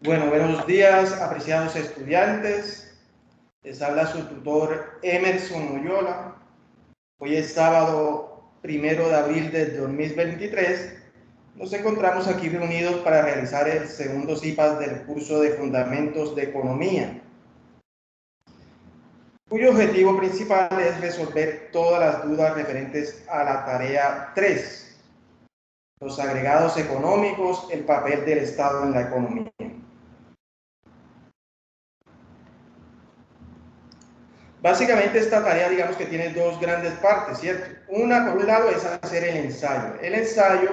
Bueno, buenos días, apreciados estudiantes. Les habla su tutor Emerson Oyola. Hoy es sábado 1 de abril del 2023. Nos encontramos aquí reunidos para realizar el segundo CIPAS del curso de Fundamentos de Economía, cuyo objetivo principal es resolver todas las dudas referentes a la tarea 3, los agregados económicos, el papel del Estado en la economía. Básicamente esta tarea, digamos que tiene dos grandes partes, ¿cierto? Una, por un lado, es hacer el ensayo. El ensayo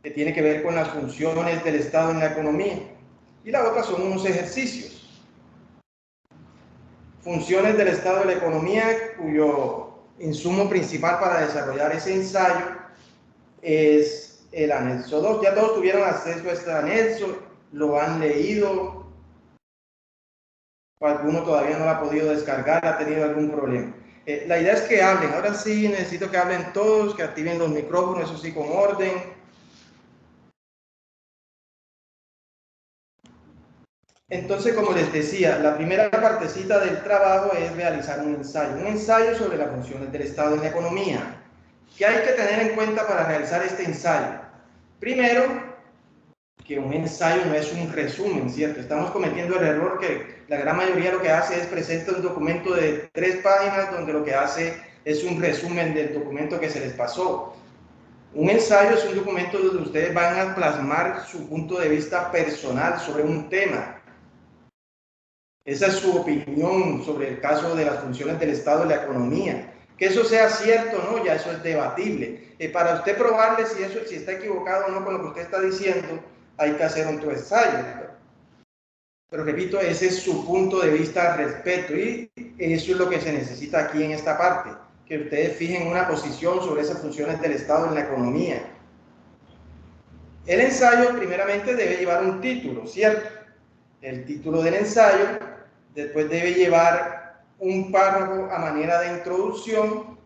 que tiene que ver con las funciones del Estado en la economía. Y la otra son unos ejercicios. Funciones del Estado en la economía, cuyo insumo principal para desarrollar ese ensayo es el anexo 2. Ya todos tuvieron acceso a este anexo, lo han leído, o alguno todavía no lo ha podido descargar, ha tenido algún problema. La idea es que hablen. Ahora sí necesito que hablen todos, que activen los micrófonos, eso sí, con orden. Entonces, como les decía, la primera partecita del trabajo es realizar un ensayo sobre las funciones del Estado en la economía. ¿Qué hay que tener en cuenta para realizar este ensayo? Primero, que un ensayo no es un resumen, ¿cierto? Estamos cometiendo el error que la gran mayoría lo que hace es presenta un documento de 3 páginas donde lo que hace es un resumen del documento que se les pasó. Un ensayo es un documento donde ustedes van a plasmar su punto de vista personal sobre un tema. Esa es su opinión sobre el caso de las funciones del Estado en la economía. Que eso sea cierto o no, ya eso es debatible. Para usted probarle si está equivocado o no con lo que usted está diciendo, hay que hacer otro ensayo. Pero repito, ese es su punto de vista al respecto y eso es lo que se necesita aquí en esta parte, que ustedes fijen una posición sobre esas funciones del Estado en la economía. El ensayo primeramente debe llevar un título, ¿cierto? El título del ensayo, después debe llevar un párrafo a manera de introducción.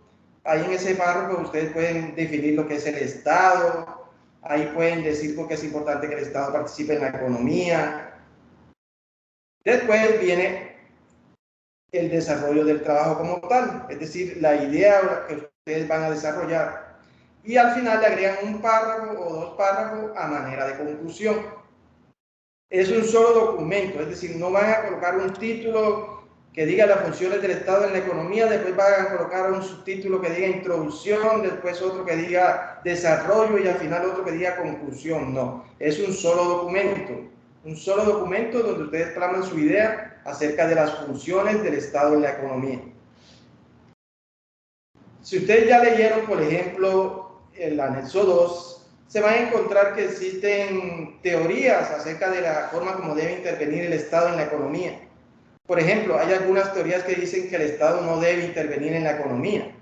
Ahí en ese párrafo ustedes pueden definir lo que es el Estado, ahí pueden decir por qué es importante que el Estado participe en la economía. Después viene el desarrollo del trabajo como tal, es decir, la idea que ustedes van a desarrollar. Y al final le agregan un párrafo o 2 párrafos a manera de conclusión. Es un solo documento, es decir, no van a colocar un título que diga las funciones del Estado en la economía, después van a colocar un subtítulo que diga introducción, después otro que diga desarrollo y al final otro que diga conclusión. No, es un solo documento donde ustedes plasman su idea acerca de las funciones del Estado en la economía. Si ustedes ya leyeron, por ejemplo, el anexo 2, se van a encontrar que existen teorías acerca de la forma como debe intervenir el Estado en la economía. Por ejemplo, hay algunas teorías que dicen que el Estado no debe intervenir en la economía.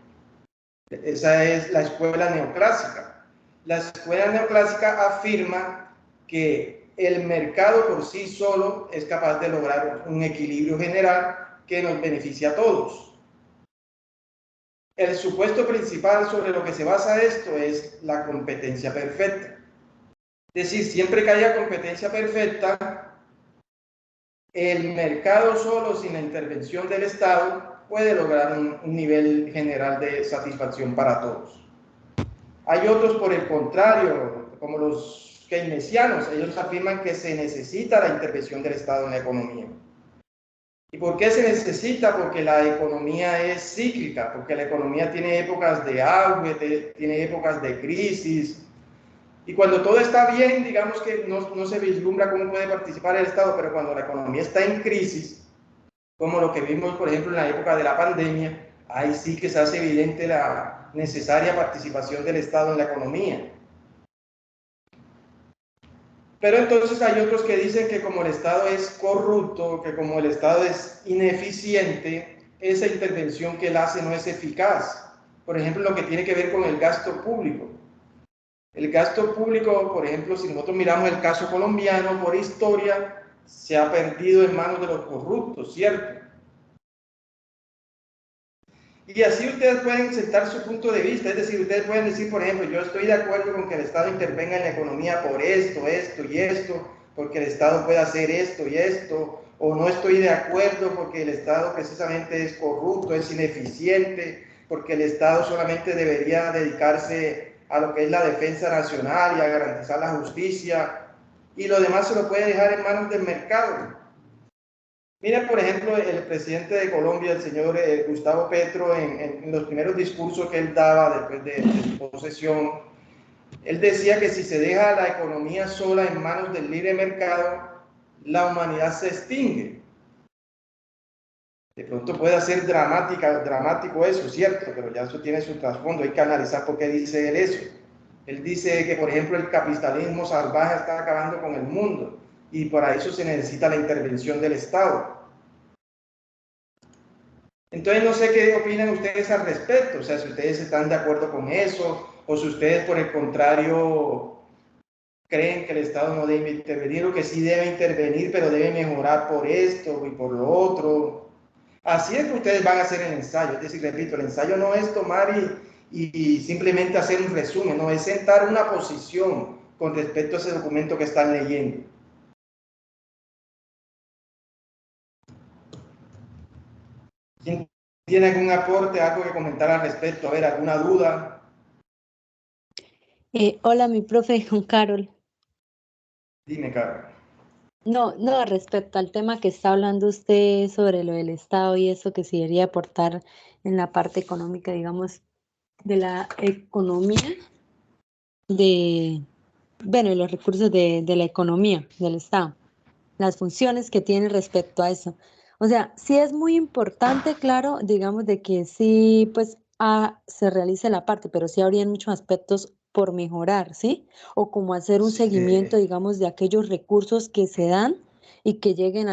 Esa es la escuela neoclásica. La escuela neoclásica afirma que el mercado por sí solo es capaz de lograr un equilibrio general que nos beneficia a todos. El supuesto principal sobre lo que se basa esto es la competencia perfecta. Es decir, siempre que haya competencia perfecta, el mercado solo, sin la intervención del Estado, puede lograr un nivel general de satisfacción para todos. Hay otros, por el contrario, como los keynesianos, ellos afirman que se necesita la intervención del Estado en la economía. ¿Y por qué se necesita? Porque la economía es cíclica, porque la economía tiene épocas de auge, tiene épocas de crisis. Y cuando todo está bien, digamos que no se vislumbra cómo puede participar el Estado, pero cuando la economía está en crisis, como lo que vimos, por ejemplo, en la época de la pandemia, ahí sí que se hace evidente la necesaria participación del Estado en la economía. Pero entonces hay otros que dicen que como el Estado es corrupto, que como el Estado es ineficiente, esa intervención que él hace no es eficaz. Por ejemplo, lo que tiene que ver con el gasto público. El gasto público, por ejemplo, si nosotros miramos el caso colombiano, por historia, se ha perdido en manos de los corruptos, ¿cierto? Y así ustedes pueden sentar su punto de vista, es decir, ustedes pueden decir, por ejemplo, yo estoy de acuerdo con que el Estado intervenga en la economía por esto y esto, porque el Estado puede hacer esto y esto, o no estoy de acuerdo porque el Estado precisamente es corrupto, es ineficiente, porque el Estado solamente debería dedicarse a lo que es la defensa nacional y a garantizar la justicia, y lo demás se lo puede dejar en manos del mercado. Miren, por ejemplo, el presidente de Colombia, el señor Gustavo Petro, en los primeros discursos que él daba después de su posesión, él decía que si se deja la economía sola en manos del libre mercado, la humanidad se extingue. De pronto puede ser dramático eso, cierto, pero ya eso tiene su trasfondo, hay que analizar por qué dice él eso. Él dice que, por ejemplo, el capitalismo salvaje está acabando con el mundo y para eso se necesita la intervención del Estado. Entonces, no sé qué opinan ustedes al respecto, o sea, si ustedes están de acuerdo con eso, o si ustedes, por el contrario, creen que el Estado no debe intervenir, o que sí debe intervenir, pero debe mejorar por esto y por lo otro. Así es que ustedes van a hacer el ensayo, es decir, repito, el ensayo no es tomar y simplemente hacer un resumen, no, es sentar una posición con respecto a ese documento que están leyendo. ¿Quién tiene algún aporte, algo que comentar al respecto? A ver, ¿alguna duda? Hola, mi profe Juan Carol. Dime, Carlos. No, respecto al tema que está hablando usted sobre lo del Estado y eso que se debería aportar en la parte económica, digamos, de la economía, bueno, y los recursos de la economía del Estado, las funciones que tiene respecto a eso. O sea, sí es muy importante, claro, digamos, de que sí, pues, se realice la parte, pero sí habrían muchos aspectos por mejorar, ¿sí? O como hacer un seguimiento, Sí, digamos, de aquellos recursos que se dan y que lleguen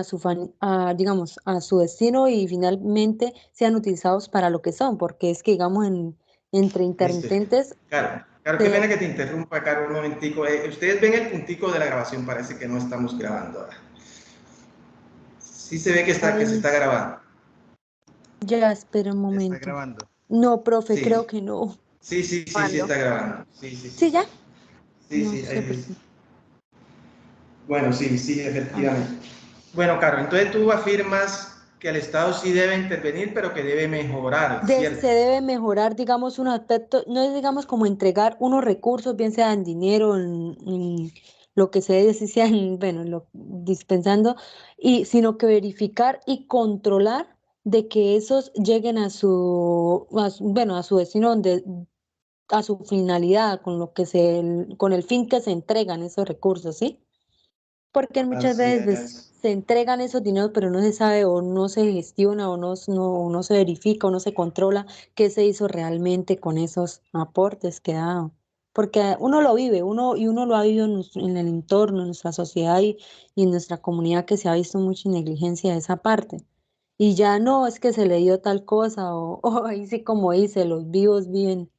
digamos, a su destino y finalmente sean utilizados para lo que son, porque es que, digamos, entre listo. intermitentes, Claro, qué pena que te interrumpa, Caro, un momentico. Ustedes ven el puntico de la grabación, parece que no estamos grabando ahora. Sí se ve que se está grabando. ya, espera un Ya está momento. grabando. No, profe, creo Sí, que no. sí ¿Cuándo? está grabando. Sí, sí, ¿Sí sí. ya? Sí, No sí, sé por qué. bueno, sí, Ah, efectivamente. Bueno, Caro, entonces tú afirmas que el Estado sí debe intervenir, pero que debe mejorar, Se ¿cierto? debe mejorar, digamos, un aspecto, no es, digamos, como entregar unos recursos, bien sea en dinero, en lo que se dé, si sea, bueno, dispensando, sino que verificar y controlar de que esos lleguen bueno, a su destino, a su finalidad, con el fin que se entregan esos recursos, ¿sí? Porque muchas Así veces pues, es. se entregan esos dineros, pero no se sabe o no se gestiona o no se verifica o no se controla qué se hizo realmente con esos aportes que da. Porque uno lo vive, uno lo ha vivido en el entorno, en nuestra sociedad y en nuestra comunidad que se ha visto mucha negligencia de esa parte. Y ya no es que se le dio tal cosa o ahí sí como dice, los vivos viven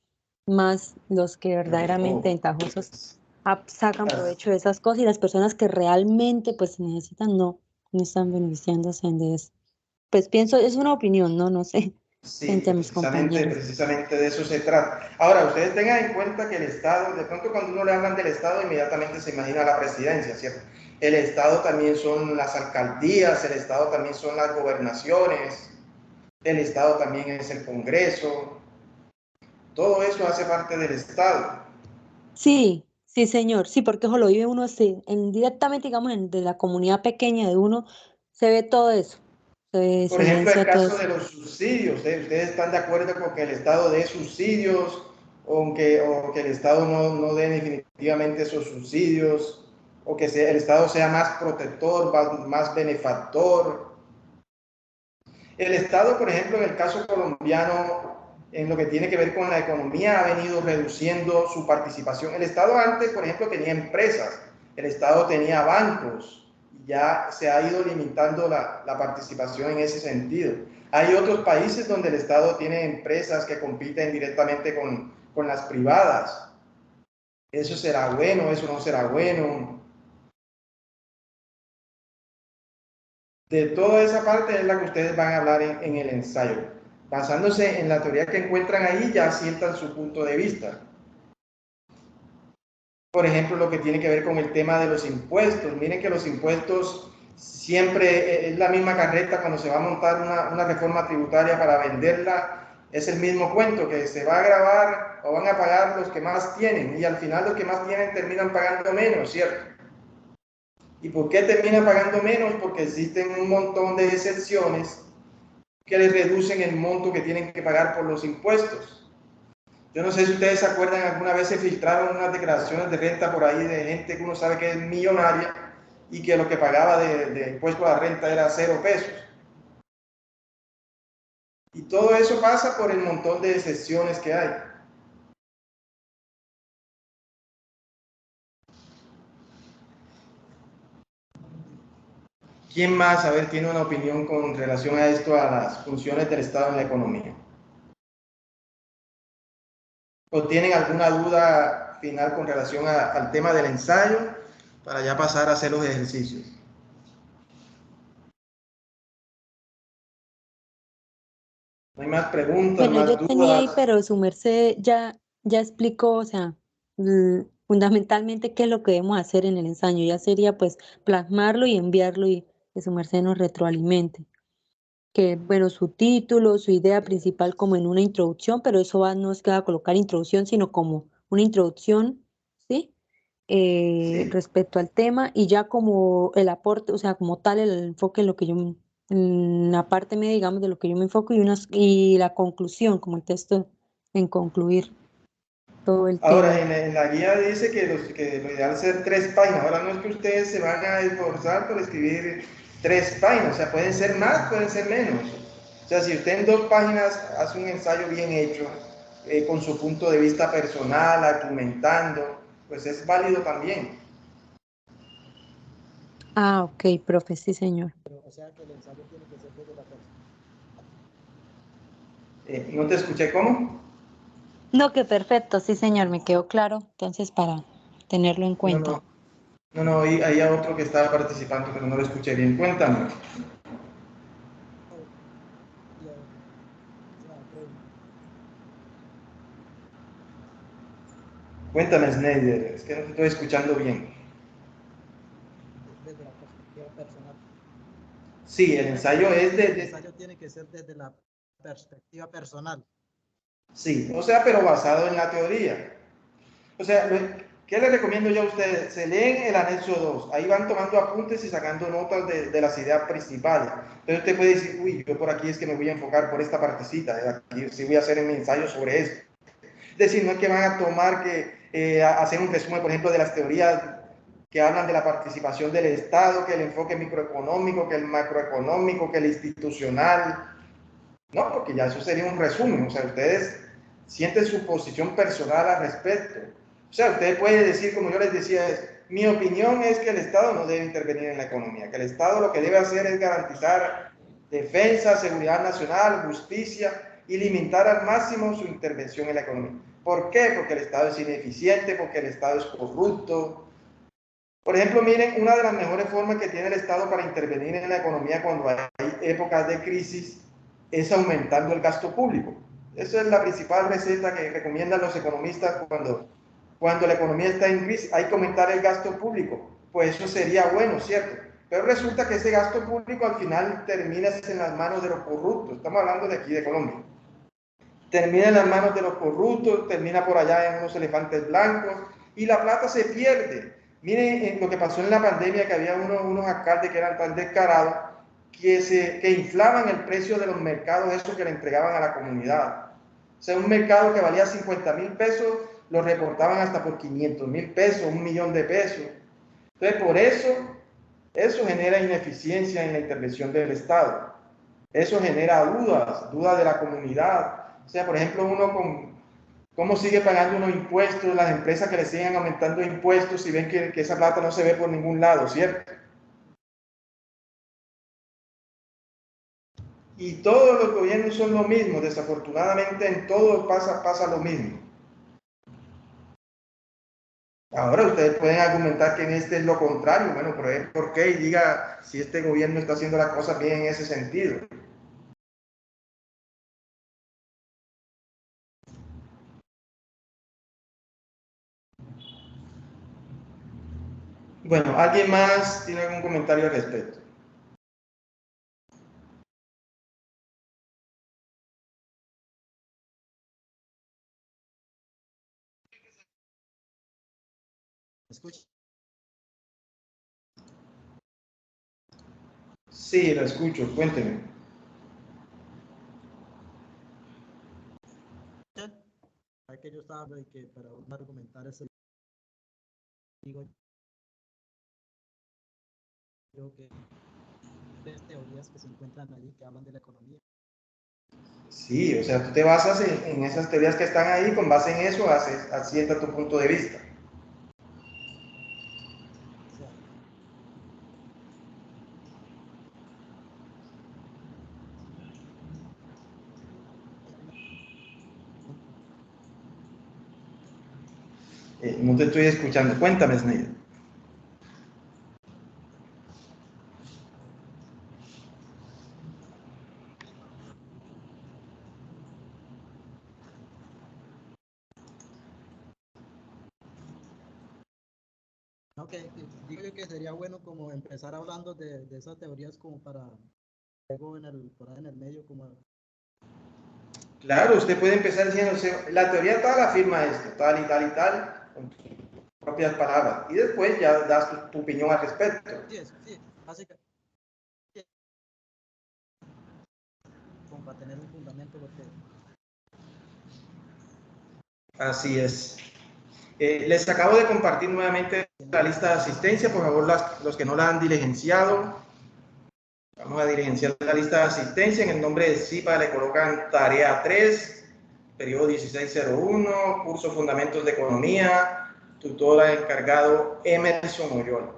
más los que verdaderamente Oh, ventajosos sacan as- provecho de esas cosas y las personas que realmente pues necesitan no están beneficiándose de eso. Pues pienso, es una opinión, no sé, sí, frente a mis compañeros. precisamente de eso se trata. Ahora, ustedes tengan en cuenta que el Estado, de pronto cuando uno le hablan del Estado, inmediatamente se imagina la presidencia, ¿cierto? El Estado también son las alcaldías, el Estado también son las gobernaciones, el Estado también es el Congreso, todo eso hace parte del Estado. Sí, sí, señor, sí, porque eso lo vive uno así, directamente, digamos, de la comunidad pequeña de uno, se ve todo eso, se Por ejemplo, el evidencia todo caso eso. de los subsidios, ¿ustedes están de acuerdo con que el Estado dé subsidios o que el Estado no dé definitivamente esos subsidios o que el Estado sea más protector, más benefactor? El Estado, por ejemplo, en el caso colombiano, en lo que tiene que ver con la economía, ha venido reduciendo su participación. El Estado antes, por ejemplo, tenía empresas, el Estado tenía bancos, ya se ha ido limitando la participación en ese sentido. Hay otros países donde el Estado tiene empresas que compiten directamente con las privadas. ¿Eso será bueno? ¿Eso no será bueno? De toda esa parte es la que ustedes van a hablar en el ensayo. Basándose en la teoría que encuentran ahí, ya sientan su punto de vista. Por ejemplo, lo que tiene que ver con el tema de los impuestos. Miren que los impuestos siempre es la misma carreta cuando se va a montar una reforma tributaria para venderla. Es el mismo cuento, que se va a grabar o van a pagar los que más tienen y al final los que más tienen terminan pagando menos, ¿cierto? ¿Y por qué terminan pagando menos? Porque existen un montón de excepciones que les reducen el monto que tienen que pagar por los impuestos. Yo no sé si ustedes se acuerdan, alguna vez se filtraron unas declaraciones de renta por ahí de gente que uno sabe que es millonaria y que lo que pagaba de impuesto a la renta era 0 pesos. Y todo eso pasa por el montón de excepciones que hay. ¿Quién más, a ver, tiene una opinión con relación a esto, a las funciones del Estado en la economía? ¿O tienen alguna duda final con relación al tema del ensayo para ya pasar a hacer los ejercicios? No hay más preguntas, Bueno, yo más tenía ahí, dudas. pero su merced ya explicó, o sea, fundamentalmente qué es lo que debemos hacer en el ensayo. Ya sería pues plasmarlo y enviarlo y que su merced nos retroalimente. Que, bueno, su título, su idea principal como en una introducción, pero eso no es que va a colocar introducción, sino como una introducción, ¿sí? Sí. Respecto al tema y ya como el aporte, o sea, como tal el enfoque en lo que en la parte media, digamos, de lo que yo me enfoco y la conclusión, como el texto en concluir todo el Ahora, tema. en la guía dice que lo ideal es hacer 3 páginas. Ahora, no es que ustedes se van a esforzar por escribir 3 páginas, o sea, pueden ser más, pueden ser menos. O sea, si usted en 2 páginas hace un ensayo bien hecho, con su punto de vista personal, argumentando, pues es válido también. Ah, ok, profe, sí, señor. ¿No te escuché cómo? No, que perfecto, sí, señor, me quedó claro. Entonces, para tenerlo en No, cuenta. no, no, no, hay otro que estaba participando, pero no lo escuché bien. Cuéntame. Cuéntame, Snyder, es que no te estoy escuchando bien. Sí, el ensayo es sí, o sea, pero basado en la teoría. O sea, ¿qué les recomiendo yo a ustedes? Se leen el anexo 2, ahí van tomando apuntes y sacando notas de las ideas principales. Entonces usted puede decir, uy, yo por aquí es que me voy a enfocar por esta partecita, aquí sí voy a hacer mi ensayo sobre eso. Es decir, no es que van a tomar hacer un resumen, por ejemplo, de las teorías que hablan de la participación del Estado, que el enfoque microeconómico, que el macroeconómico, que el institucional. No, porque ya eso sería un resumen. O sea, ustedes sienten su posición personal al respecto. O sea, usted puede decir, como yo les decía, mi opinión es que el Estado no debe intervenir en la economía, que el Estado lo que debe hacer es garantizar defensa, seguridad nacional, justicia y limitar al máximo su intervención en la economía. ¿Por qué? Porque el Estado es ineficiente, porque el Estado es corrupto. Por ejemplo, miren, una de las mejores formas que tiene el Estado para intervenir en la economía cuando hay épocas de crisis es aumentando el gasto público. Esa es la principal receta que recomiendan los economistas cuando la economía está en crisis. Hay que aumentar el gasto público. Pues eso sería bueno, ¿cierto? Pero resulta que ese gasto público al final termina en las manos de los corruptos. Estamos hablando de aquí de Colombia. Termina en las manos de los corruptos, termina por allá en unos elefantes blancos y la plata se pierde. Miren lo que pasó en la pandemia, que había unos alcaldes que eran tan descarados que inflaban el precio de los mercados, eso que le entregaban a la comunidad. O sea, un mercado que valía 50.000 pesos, lo reportaban hasta por 500.000 pesos, 1.000.000 de pesos. Entonces, por eso genera ineficiencia en la intervención del Estado. Eso genera dudas de la comunidad. O sea, por ejemplo, uno cómo sigue pagando unos impuestos, las empresas que le siguen aumentando impuestos y ven que esa plata no se ve por ningún lado, ¿cierto? Y todos los gobiernos son lo mismo, desafortunadamente en todo pasa lo mismo. Ahora ustedes pueden argumentar que en este es lo contrario, bueno, pero ¿por qué? Y diga si este gobierno está haciendo las cosas bien en ese sentido. Bueno, ¿alguien más tiene algún comentario al respecto? ¿Escucha? Sí, lo escucho, cuénteme. Es que yo estaba que para argumentar eso, digo yo que tres teorías que se encuentran allí que hablan de la economía. Sí, o sea, tú te basas en esas teorías que están ahí, con base en eso asienta tu punto de vista. O sea, No te estoy escuchando. Cuéntame, Sneid. no, que digo yo que sería bueno como empezar hablando de esas teorías como para luego por ahí en el medio como Claro, usted puede empezar diciendo, la teoría tal afirma esto, tal y tal y tal, con tus propias palabras. Y después ya das tu opinión al respecto. sí, básicamente como para tener un fundamento lo que Así es. Les acabo de compartir nuevamente la lista de asistencia. Por favor, los que no la han diligenciado, vamos a diligenciar la lista de asistencia. En el nombre de CIPA le colocan tarea 3, periodo 1601, curso Fundamentos de Economía, tutora encargado Emerson Oyola.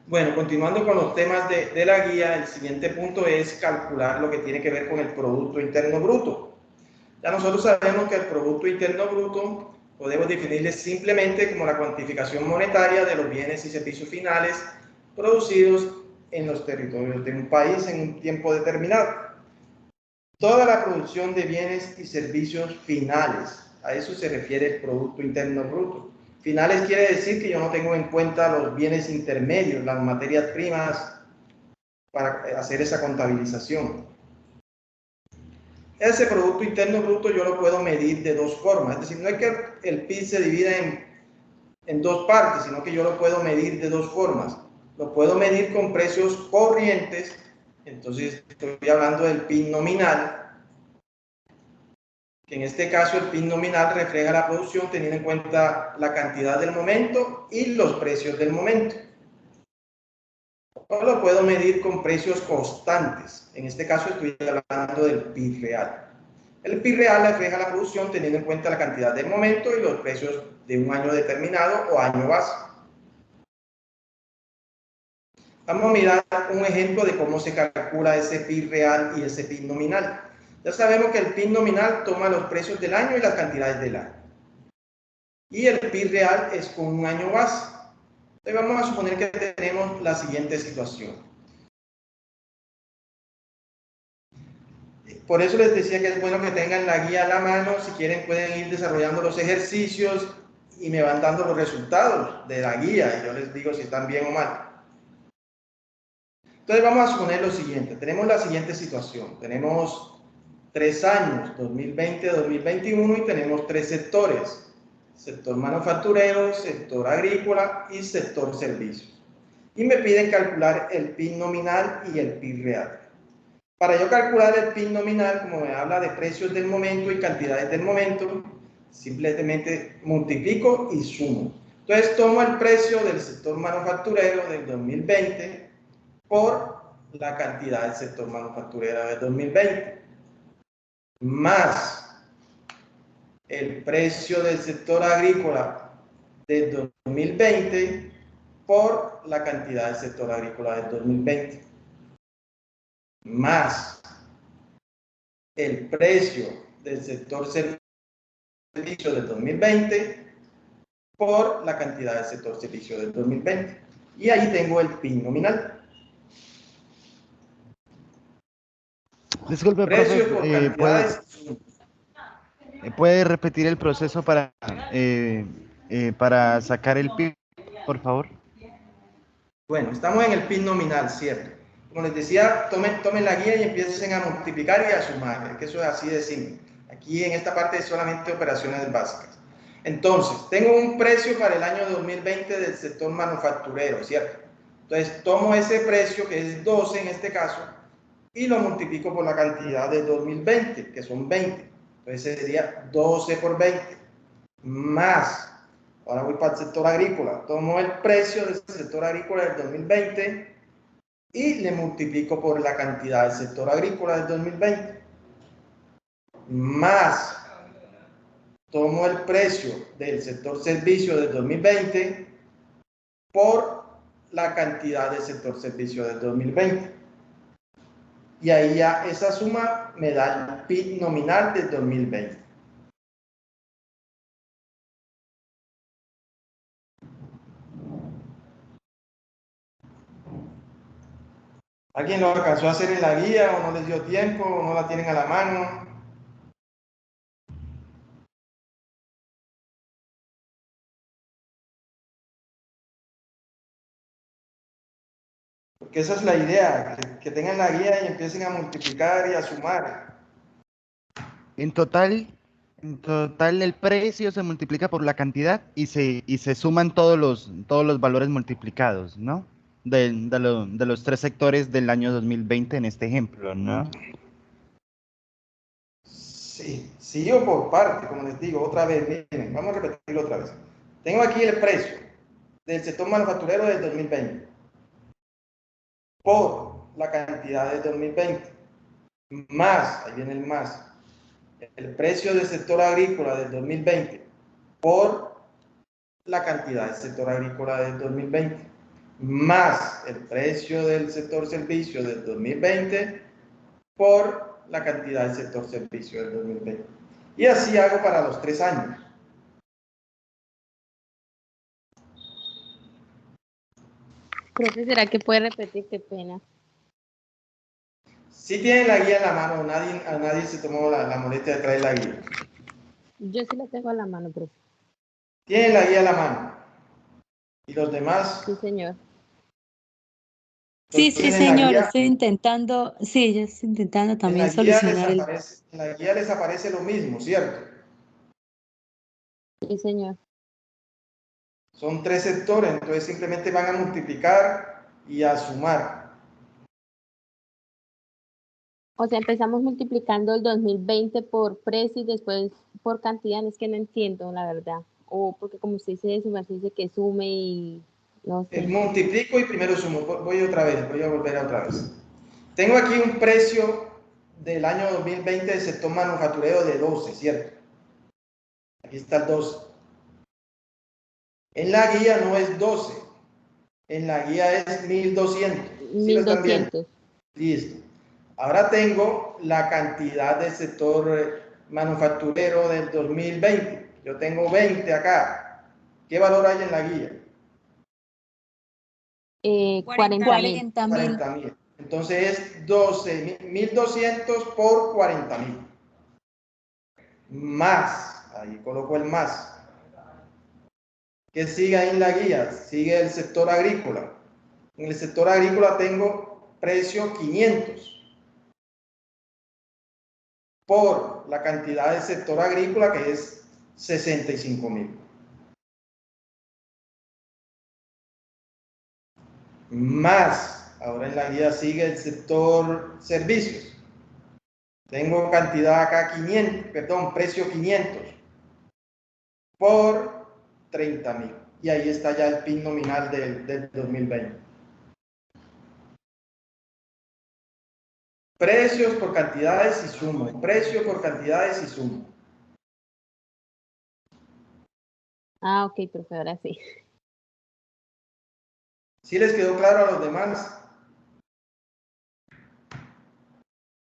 Bueno, continuando con los temas de la guía, el siguiente punto es calcular lo que tiene que ver con el Producto Interno Bruto. Ya nosotros sabemos que el Producto Interno Bruto podemos definirle simplemente como la cuantificación monetaria de los bienes y servicios finales producidos en los territorios de un país en un tiempo determinado. Toda la producción de bienes y servicios finales, a eso se refiere el Producto Interno Bruto. Finales quiere decir que yo no tengo en cuenta los bienes intermedios, las materias primas, para hacer esa contabilización. Ese Producto Interno Bruto yo lo puedo medir de dos formas, es decir, no es que el PIB se divida en dos partes, sino que yo lo puedo medir de dos formas. Lo puedo medir con precios corrientes, entonces estoy hablando del PIB nominal, que en este caso el PIB nominal refleja la producción teniendo en cuenta la cantidad del momento y los precios del momento. O lo puedo medir con precios constantes, en este caso estoy hablando del PIB real. El PIB real refleja la producción teniendo en cuenta la cantidad del momento y los precios de un año determinado o año base. Vamos a mirar un ejemplo de cómo se calcula ese PIB real y ese PIB nominal. Ya sabemos que el PIB nominal toma los precios del año y las cantidades del año. Y el PIB real es con un año base. Entonces vamos a suponer que tenemos la siguiente situación. Por eso les decía que es bueno que tengan la guía a la mano. Si quieren pueden ir desarrollando los ejercicios y me van dando los resultados de la guía y yo les digo si están bien o mal. Entonces vamos a suponer lo siguiente. Tenemos la siguiente situación. Tenemos 3 años, 2020, 2021, y tenemos 3 sectores. Sector manufacturero, sector agrícola y sector servicios. Y me piden calcular el PIB nominal y el PIB real. Para yo calcular el PIB nominal, como me habla de precios del momento y cantidades del momento, simplemente multiplico y sumo. Entonces tomo el precio del sector manufacturero del 2020 por la cantidad del sector manufacturero del 2020, más el precio del sector agrícola del 2020 por la cantidad del sector agrícola del 2020, más el precio del sector servicio del 2020 por la cantidad del sector servicio del 2020. Y ahí tengo el PIB nominal. Disculpe, Precios profe, por cantidades. ¿puede repetir el proceso para para sacar el PIB, por favor. Bueno, estamos en el PIB nominal, ¿cierto? Como les decía, tomen la guía y empiecen a multiplicar y a sumar, es que eso es así de simple. Aquí en esta parte es solamente operaciones básicas. Entonces, tengo un precio para el año 2020 del sector manufacturero, ¿cierto? Entonces, tomo ese precio, que es 12 en este caso, y lo multiplico por la cantidad de 2020, que son 20. Entonces, sería 12 por 20, más, ahora voy para el sector agrícola, tomo el precio del sector agrícola del 2020 y le multiplico por la cantidad del sector agrícola del 2020, más, tomo el precio del sector servicio del 2020 por la cantidad del sector servicio del 2020. Y ahí ya esa suma me da el PIB nominal del 2020. ¿Alguien lo alcanzó a hacer en la guía o no les dio tiempo o no la tienen a la mano? Porque esa es la idea, que tengan la guía y empiecen a multiplicar y a sumar. En total el precio se multiplica por la cantidad y se suman todos los valores multiplicados, ¿no? De los tres sectores del año 2020 en este ejemplo, ¿no? Sí, sí o por parte, como les digo, otra vez, miren, vamos a repetirlo otra vez. Tengo aquí el precio del sector manufacturero del 2020 por la cantidad del 2020, más, ahí viene el más, el precio del sector agrícola del 2020 por la cantidad del sector agrícola del 2020, más el precio del sector servicio del 2020 por la cantidad del sector servicio del 2020. Y así hago para los 3 años. Profe, ¿será que puede repetir? Qué pena. Si tienen la guía en la mano, a nadie se tomó la molestia de traer la guía. Yo sí la tengo a la mano, profe. Tienen la guía en la mano. Y los demás. Sí, señor. Sí, sí, tienen la señor, guía. estoy intentando, sí, yo estoy intentando también solucionar el... En la guía les aparece lo mismo, ¿cierto? Sí, señor. Son 3 sectores, entonces simplemente van a multiplicar y a sumar. O sea, empezamos multiplicando el 2020 por precio y después por cantidad. Es que no entiendo, la verdad. O porque como usted dice de sumar, se dice que sume y no sé. Multiplico y primero sumo. Voy a volver otra vez. Tengo aquí un precio del año 2020 del sector manufacturero de 12, ¿cierto? Aquí está el 12. En la guía no es 12. En la guía es 1200. ¿Sí lo están viendo? 1200. Listo. Ahora tengo la cantidad del sector manufacturero del 2020. Yo tengo 20 acá. ¿Qué valor hay en la guía? 40.000. 40.000. Entonces es 12.200 por 40.000. Más, ahí coloco el más. ¿Qué sigue ahí en la guía? Sigue el sector agrícola. En el sector agrícola tengo precio 500 por la cantidad del sector agrícola, que es 65.000. Más, ahora en la guía sigue el sector servicios. Tengo cantidad acá 500, perdón, precio 500 por 30.000. Y ahí está ya el PIB nominal del 2020. Precios por cantidades y sumo. Precio por cantidades y sumo. Ah, ok, profe, ahora sí. ¿Sí les quedó claro a los demás?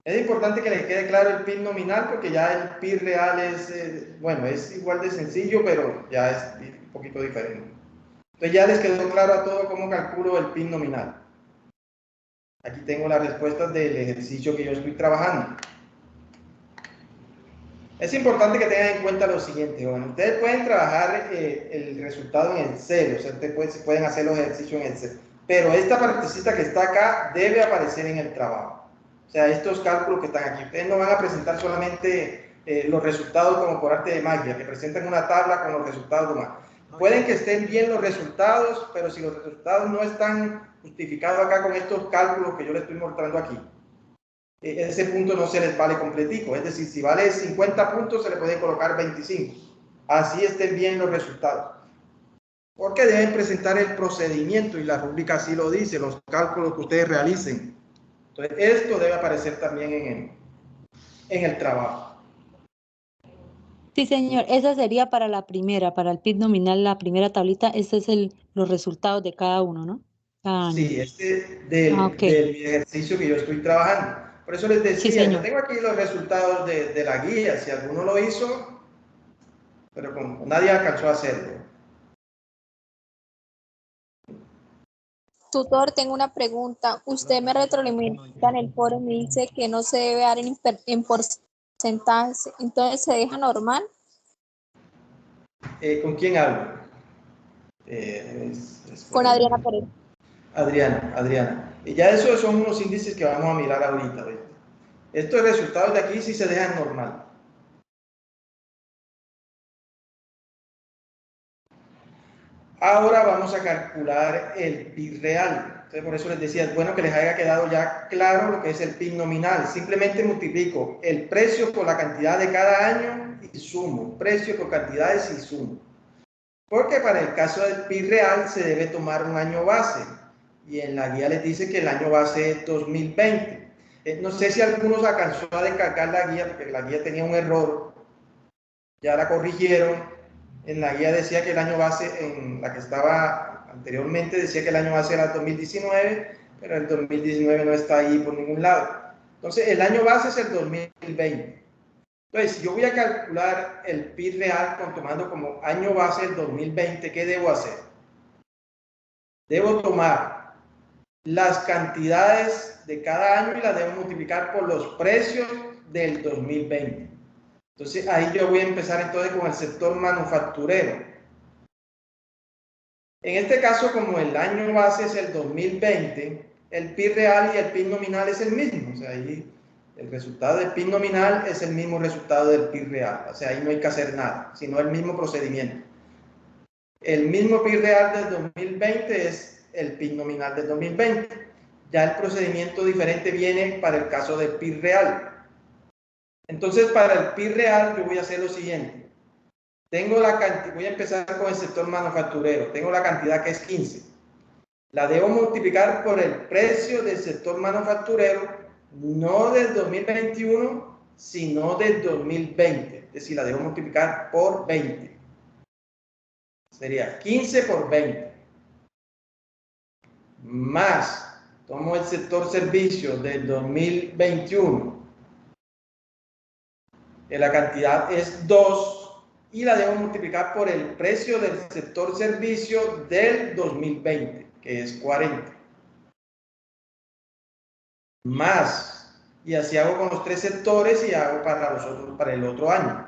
Es importante que les quede claro el PIB nominal porque ya el PIB real es, bueno, es igual de sencillo, pero ya es un poquito diferente. Entonces ya les quedó claro a todos cómo calculo el PIB nominal. Aquí tengo las respuestas del ejercicio que yo estoy trabajando. Es importante que tengan en cuenta lo siguiente, bueno, ustedes pueden trabajar el resultado en Excel, o sea, ustedes pueden hacer los ejercicios en Excel, pero esta partecita que está acá debe aparecer en el trabajo. O sea, estos cálculos que están aquí, ustedes no van a presentar solamente los resultados como por arte de magia, que presentan una tabla con los resultados nomás. Pueden que estén bien los resultados, pero si los resultados no están justificados acá con estos cálculos que yo les estoy mostrando aquí, ese punto no se les vale completico, es decir, si vale 50 puntos se le pueden colocar 25, así estén bien los resultados, porque deben presentar el procedimiento y la rúbrica así lo dice, los cálculos que ustedes realicen. Entonces esto debe aparecer también en el trabajo. Sí, señor, esa sería para la primera, para el PIB nominal, la primera tablita, este es los resultados de cada uno, ¿no? Cada año. Sí, este del ejercicio que yo estoy trabajando. Por eso les decía, sí, yo tengo aquí los resultados de la guía, si alguno lo hizo, pero como nadie alcanzó a hacerlo. Tutor, tengo una pregunta. Usted me retroalimenta en el foro y me dice que no se debe dar en porcentaje, entonces ¿se deja normal? ¿Con quién hablo? Con Adriana Pérez. Adriana. Y ya esos son unos índices que vamos a mirar ahorita. ¿Ves? Estos resultados de aquí sí se dejan normal. Ahora vamos a calcular el PIB real. Entonces, por eso les decía, es bueno que les haya quedado ya claro lo que es el PIB nominal. Simplemente multiplico el precio por la cantidad de cada año y sumo. Precio por cantidades y sumo. Porque para el caso del PIB real se debe tomar un año base. Y en la guía les dice que el año base es 2020. No sé si algunos alcanzó a descargar la guía, porque la guía tenía un error. Ya la corrigieron. En la guía decía que el año base, en la que estaba anteriormente, decía que el año base era 2019, pero el 2019 no está ahí por ningún lado. Entonces, el año base es el 2020. Entonces, si yo voy a calcular el PIB real tomando como año base el 2020, ¿qué debo hacer? Debo tomar las cantidades de cada año y las debo multiplicar por los precios del 2020. Entonces, ahí yo voy a empezar entonces con el sector manufacturero. En este caso, como el año base es el 2020, el PIB real y el PIB nominal es el mismo. O sea, ahí el resultado del PIB nominal es el mismo resultado del PIB real. O sea, ahí no hay que hacer nada, sino el mismo procedimiento. El mismo PIB real del 2020 es el PIB nominal del 2020. Ya el procedimiento diferente viene para el caso del PIB real. Entonces, para el PIB real, yo voy a hacer lo siguiente. Tengo la cantidad, voy a empezar con el sector manufacturero. Tengo la cantidad que es 15. La debo multiplicar por el precio del sector manufacturero, no del 2021, sino del 2020. Es decir, la debo multiplicar por 20. Sería 15 por 20. Más, tomo el sector servicio del 2021. La cantidad es 2 y la debo multiplicar por el precio del sector servicio del 2020, que es 40. Más, y así hago con los 3 sectores y hago para el otro año.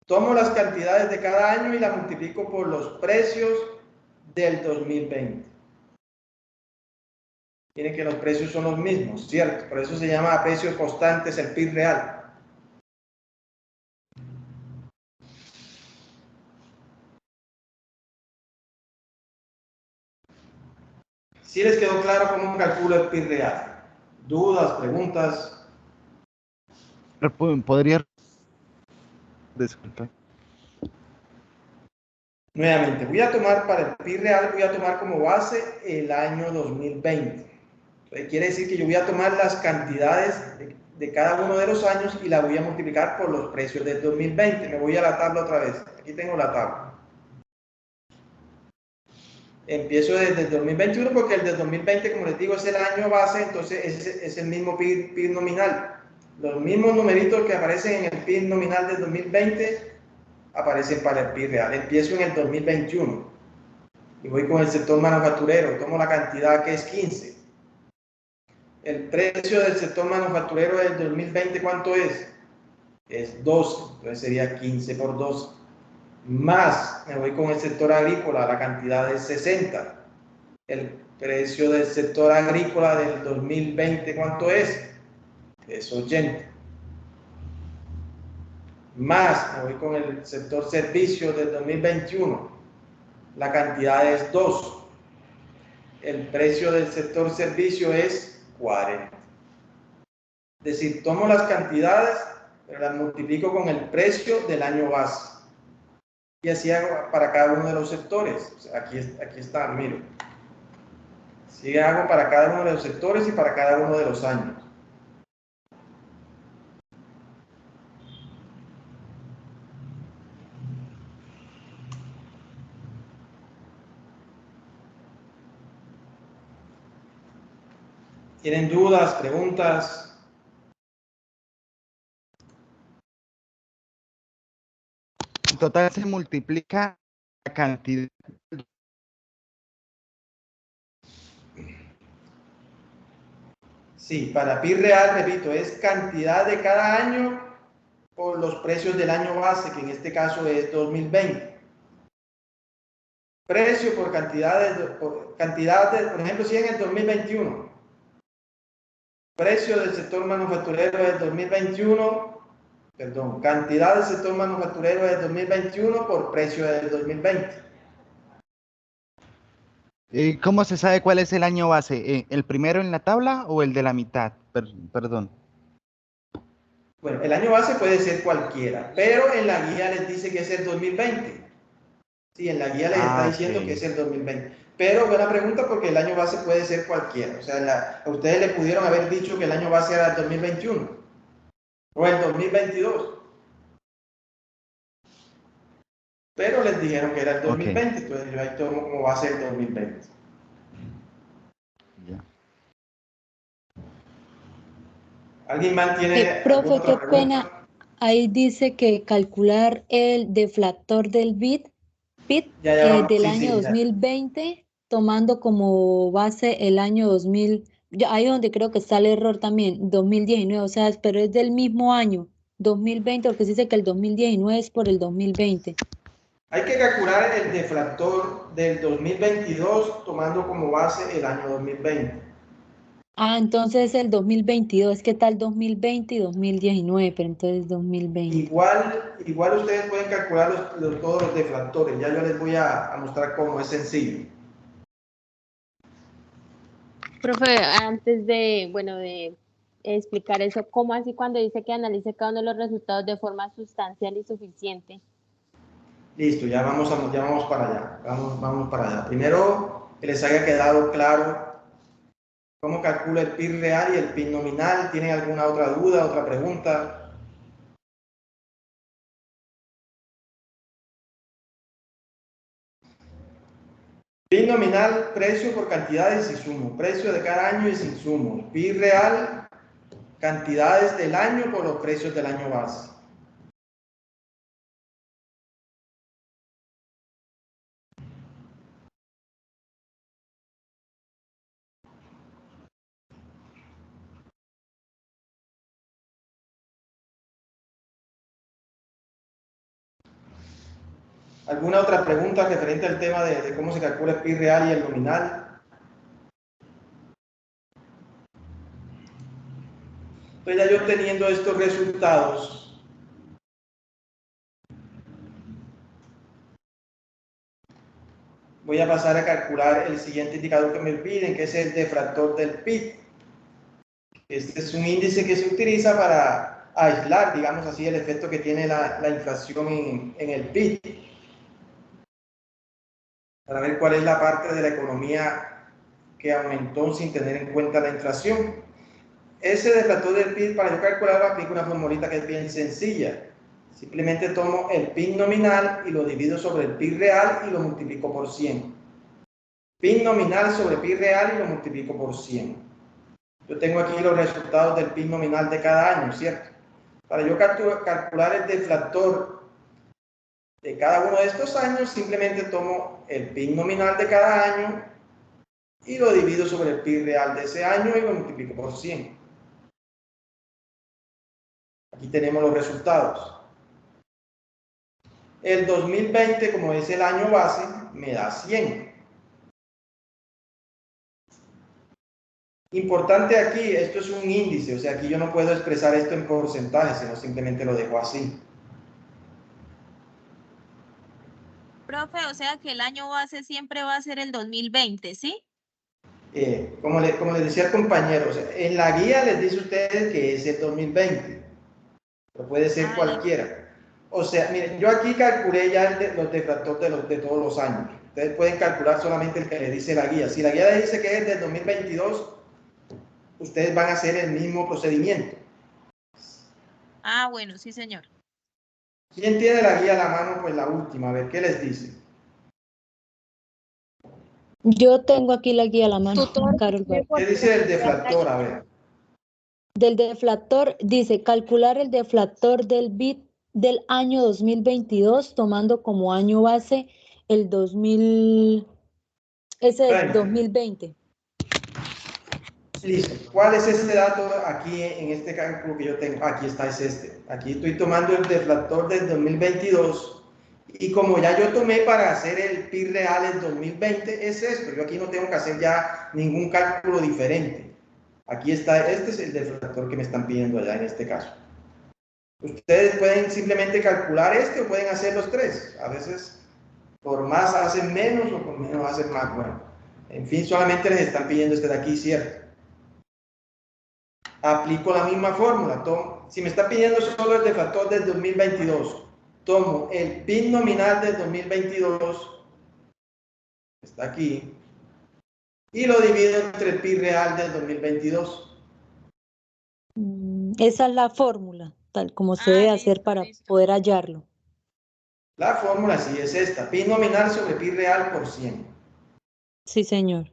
Tomo las cantidades de cada año y las multiplico por los precios del 2020. Miren que los precios son los mismos, ¿cierto? Por eso se llama a precios constantes el PIB real. ¿Sí les quedó claro cómo calculo el PIB real? ¿Dudas, preguntas? ¿Podría? Disculpa. Nuevamente, voy a tomar para el PIB real, voy a tomar como base el año 2020. Entonces, quiere decir que yo voy a tomar las cantidades de cada uno de los años y la voy a multiplicar por los precios del 2020. Me voy a la tabla otra vez. Aquí tengo la tabla. Empiezo desde el 2021 porque el del 2020, como les digo, es el año base, entonces es el mismo PIB nominal. Los mismos numeritos que aparecen en el PIB nominal del 2020 aparecen para el PIB real. Empiezo en el 2021 y voy con el sector manufacturero. Tomo la cantidad que es 15. El precio del sector manufacturero del 2020, ¿cuánto es? es 12, entonces sería 15 por 12. Más, me voy con el sector agrícola, la cantidad es 60. El precio del sector agrícola del 2020, ¿cuánto es? Es 80. Más, me voy con el sector servicios del 2021, la cantidad es 2. El precio del sector servicio es 40. Es decir, tomo las cantidades, pero las multiplico con el precio del año base. Y así hago para cada uno de los sectores. O sea, aquí está, miro. Así hago para cada uno de los sectores y para cada uno de los años. ¿Tienen dudas, preguntas? En total se multiplica la cantidad. Sí, para PIB real, repito, es cantidad de cada año por los precios del año base, que en este caso es 2020. Precio por por ejemplo, si en el 2021, precio del sector manufacturero del 2021, perdón, cantidad del sector manufacturero del 2021 por precio del 2020. ¿Cómo se sabe cuál es el año base? ¿El primero en la tabla o el de la mitad? Perdón. Bueno, el año base puede ser cualquiera, pero en la guía les dice que es el 2020. Sí, en la guía les está diciendo que es el 2020. Pero buena pregunta porque el año base puede ser cualquiera. O sea, a ustedes le pudieron haber dicho que el año base era el 2021 o el 2022. Pero les dijeron que era el 2020, entonces yo ahí tomo como base el 2020. Ya. ¿Alguien más tiene profe, alguna otra qué pregunta? pena. Ahí dice que calcular el deflactor del PIB Ya vamos, del sí, año sí, ya. 2020, tomando como base el año 2000. Ahí donde creo que está el error también, 2019, o sea, pero es del mismo año, 2020, porque se dice que el 2019 es por el 2020. Hay que calcular el deflactor del 2022 tomando como base el año 2020. Ah, entonces el 2022, ¿qué tal 2020 y 2019? Pero entonces 2020. Igual ustedes pueden calcular todos los deflactores. Ya yo les voy a mostrar cómo es sencillo. Profe, antes de, bueno, de explicar eso, ¿cómo así cuando dice que analice cada uno de los resultados de forma sustancial y suficiente? Listo, ya vamos para allá. Vamos para allá. Primero, que les haya quedado claro cómo calcula el PIB real y el PIB nominal. ¿Tienen alguna otra duda, otra pregunta? PIB nominal, precio por cantidades y insumos. Precio de cada año y insumos. PIB real, cantidades del año por los precios del año base. ¿Alguna otra pregunta referente al tema de cómo se calcula el PIB real y el nominal? Entonces ya yo teniendo estos resultados, voy a pasar a calcular el siguiente indicador que me piden, que es el deflactor del PIB. Este es un índice que se utiliza para aislar, digamos así, el efecto que tiene la inflación en el PIB, para ver cuál es la parte de la economía que aumentó sin tener en cuenta la inflación. Ese deflactor del PIB, para yo calcularlo, aplico una formulita que es bien sencilla. Simplemente tomo el PIB nominal y lo divido sobre el PIB real y lo multiplico por 100. PIB nominal sobre PIB real y lo multiplico por 100. Yo tengo aquí los resultados del PIB nominal de cada año, ¿cierto? Para yo calcular el deflactor de cada uno de estos años, simplemente tomo el PIB nominal de cada año y lo divido sobre el PIB real de ese año y lo multiplico por 100. Aquí tenemos los resultados. El 2020, como es el año base, me da 100. Importante aquí, esto es un índice, o sea, aquí yo no puedo expresar esto en porcentajes, sino simplemente lo dejo así. Profe, o sea que el año base siempre va a ser el 2020, ¿sí? Como les decía el compañero, o sea, en la guía les dice a ustedes que es el 2020, pero puede ser cualquiera. O sea, miren, yo aquí calculé ya los defractores de todos los años. Ustedes pueden calcular solamente el que les dice la guía. Si la guía les dice que es del 2022, ustedes van a hacer el mismo procedimiento. Ah, bueno, sí, señor. ¿Quién tiene la guía a la mano? Pues la última, a ver, ¿qué les dice? Yo tengo aquí la guía a la mano, Tutor, Carol. ¿Qué dice el deflactor? A ver. Del deflactor, dice, calcular el deflactor del BIP del año 2022, tomando como año base el 2020. Listo. ¿Cuál es ese dato aquí en este cálculo que yo tengo? Aquí está, es este. Aquí estoy tomando el deflactor del 2022 y como ya yo tomé para hacer el PIB real en 2020, es esto. Yo aquí no tengo que hacer ya ningún cálculo diferente. Aquí está, este es el deflactor que me están pidiendo allá en este caso. Ustedes pueden simplemente calcular este o pueden hacer los tres. A veces por más hacen menos o por menos hacen más. Bueno, en fin, solamente les están pidiendo este de aquí, ¿cierto? Aplico la misma fórmula. Si me está pidiendo solo el deflactor del 2022, tomo el PIB nominal del 2022, está aquí, y lo divido entre el PIB real del 2022. Esa es la fórmula, tal como se debe hacer para poder hallarlo. La fórmula sí es esta, PIB nominal sobre PIB real por 100. Sí, señor.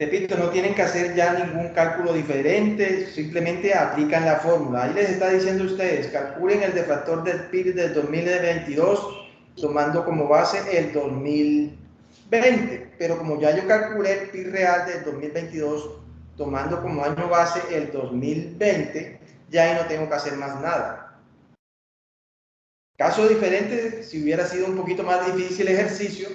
Repito, no tienen que hacer ya ningún cálculo diferente, simplemente aplican la fórmula. Ahí les está diciendo a ustedes, calculen el deflactor del PIB del 2022 tomando como base el 2020, pero como ya yo calculé el PIB real del 2022 tomando como año base el 2020, ya ahí no tengo que hacer más nada. Caso diferente, si hubiera sido un poquito más difícil el ejercicio,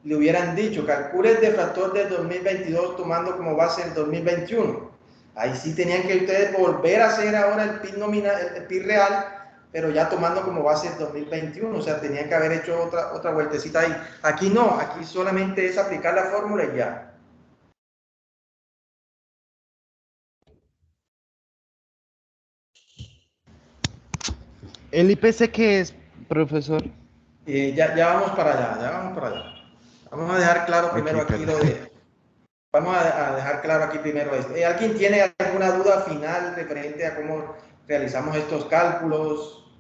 le hubieran dicho, calcule el deflactor del 2022 tomando como base el 2021. Ahí sí tenían que ustedes volver a hacer ahora el PIB nominal, el PIB real, pero ya tomando como base el 2021. O sea, tenían que haber hecho otra vueltecita ahí. Aquí no, aquí solamente es aplicar la fórmula y ya. ¿El IPC qué es, profesor? Ya vamos para allá, ya vamos para allá. Vamos a dejar claro primero aquí lo de... Vamos a dejar claro aquí primero esto. ¿Alguien tiene alguna duda final referente a cómo realizamos estos cálculos?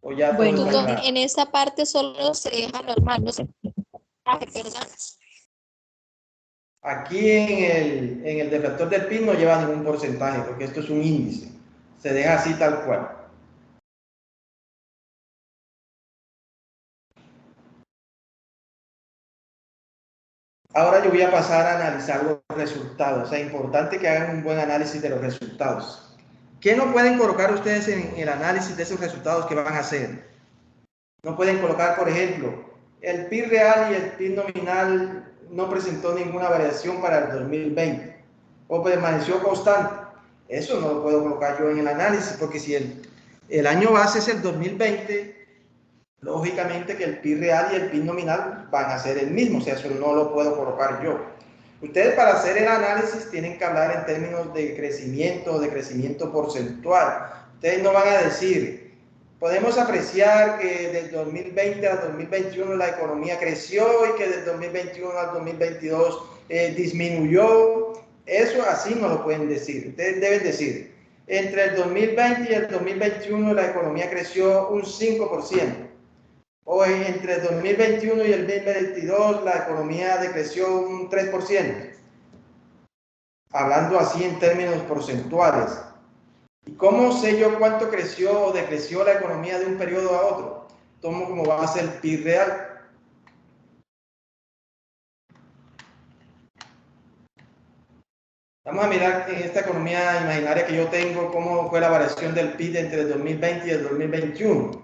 ¿O ya todo está Tutor, claro? en esa parte solo se deja normal, no se ¿verdad? Aquí en el deflactor del PIB no lleva ningún porcentaje, porque esto es un índice. Se deja así tal cual. Ahora yo voy a pasar a analizar los resultados. O sea, es importante que hagan un buen análisis de los resultados. ¿Qué no pueden colocar ustedes en el análisis de esos resultados que van a hacer? No pueden colocar, por ejemplo, el PIB real y el PIB nominal no presentó ninguna variación para el 2020 o permaneció constante. Eso no lo puedo colocar yo en el análisis porque si el año base es el 2020, lógicamente que el PIB real y el PIB nominal van a ser el mismo, o sea, eso no lo puedo colocar yo. Ustedes para hacer el análisis tienen que hablar en términos de crecimiento porcentual. Ustedes no van a decir, podemos apreciar que del 2020 al 2021 la economía creció y que del 2021 al 2022 disminuyó. Eso así no lo pueden decir. Ustedes deben decir, entre el 2020 y el 2021 la economía creció un 5%. O entre el 2021 y el 2022 la economía decreció un 3%. Hablando así en términos porcentuales. ¿Y cómo sé yo cuánto creció o decreció la economía de un periodo a otro? tomo como base el PIB real. Vamos a mirar en esta economía imaginaria que yo tengo cómo fue la variación del PIB entre el 2020 y el 2021.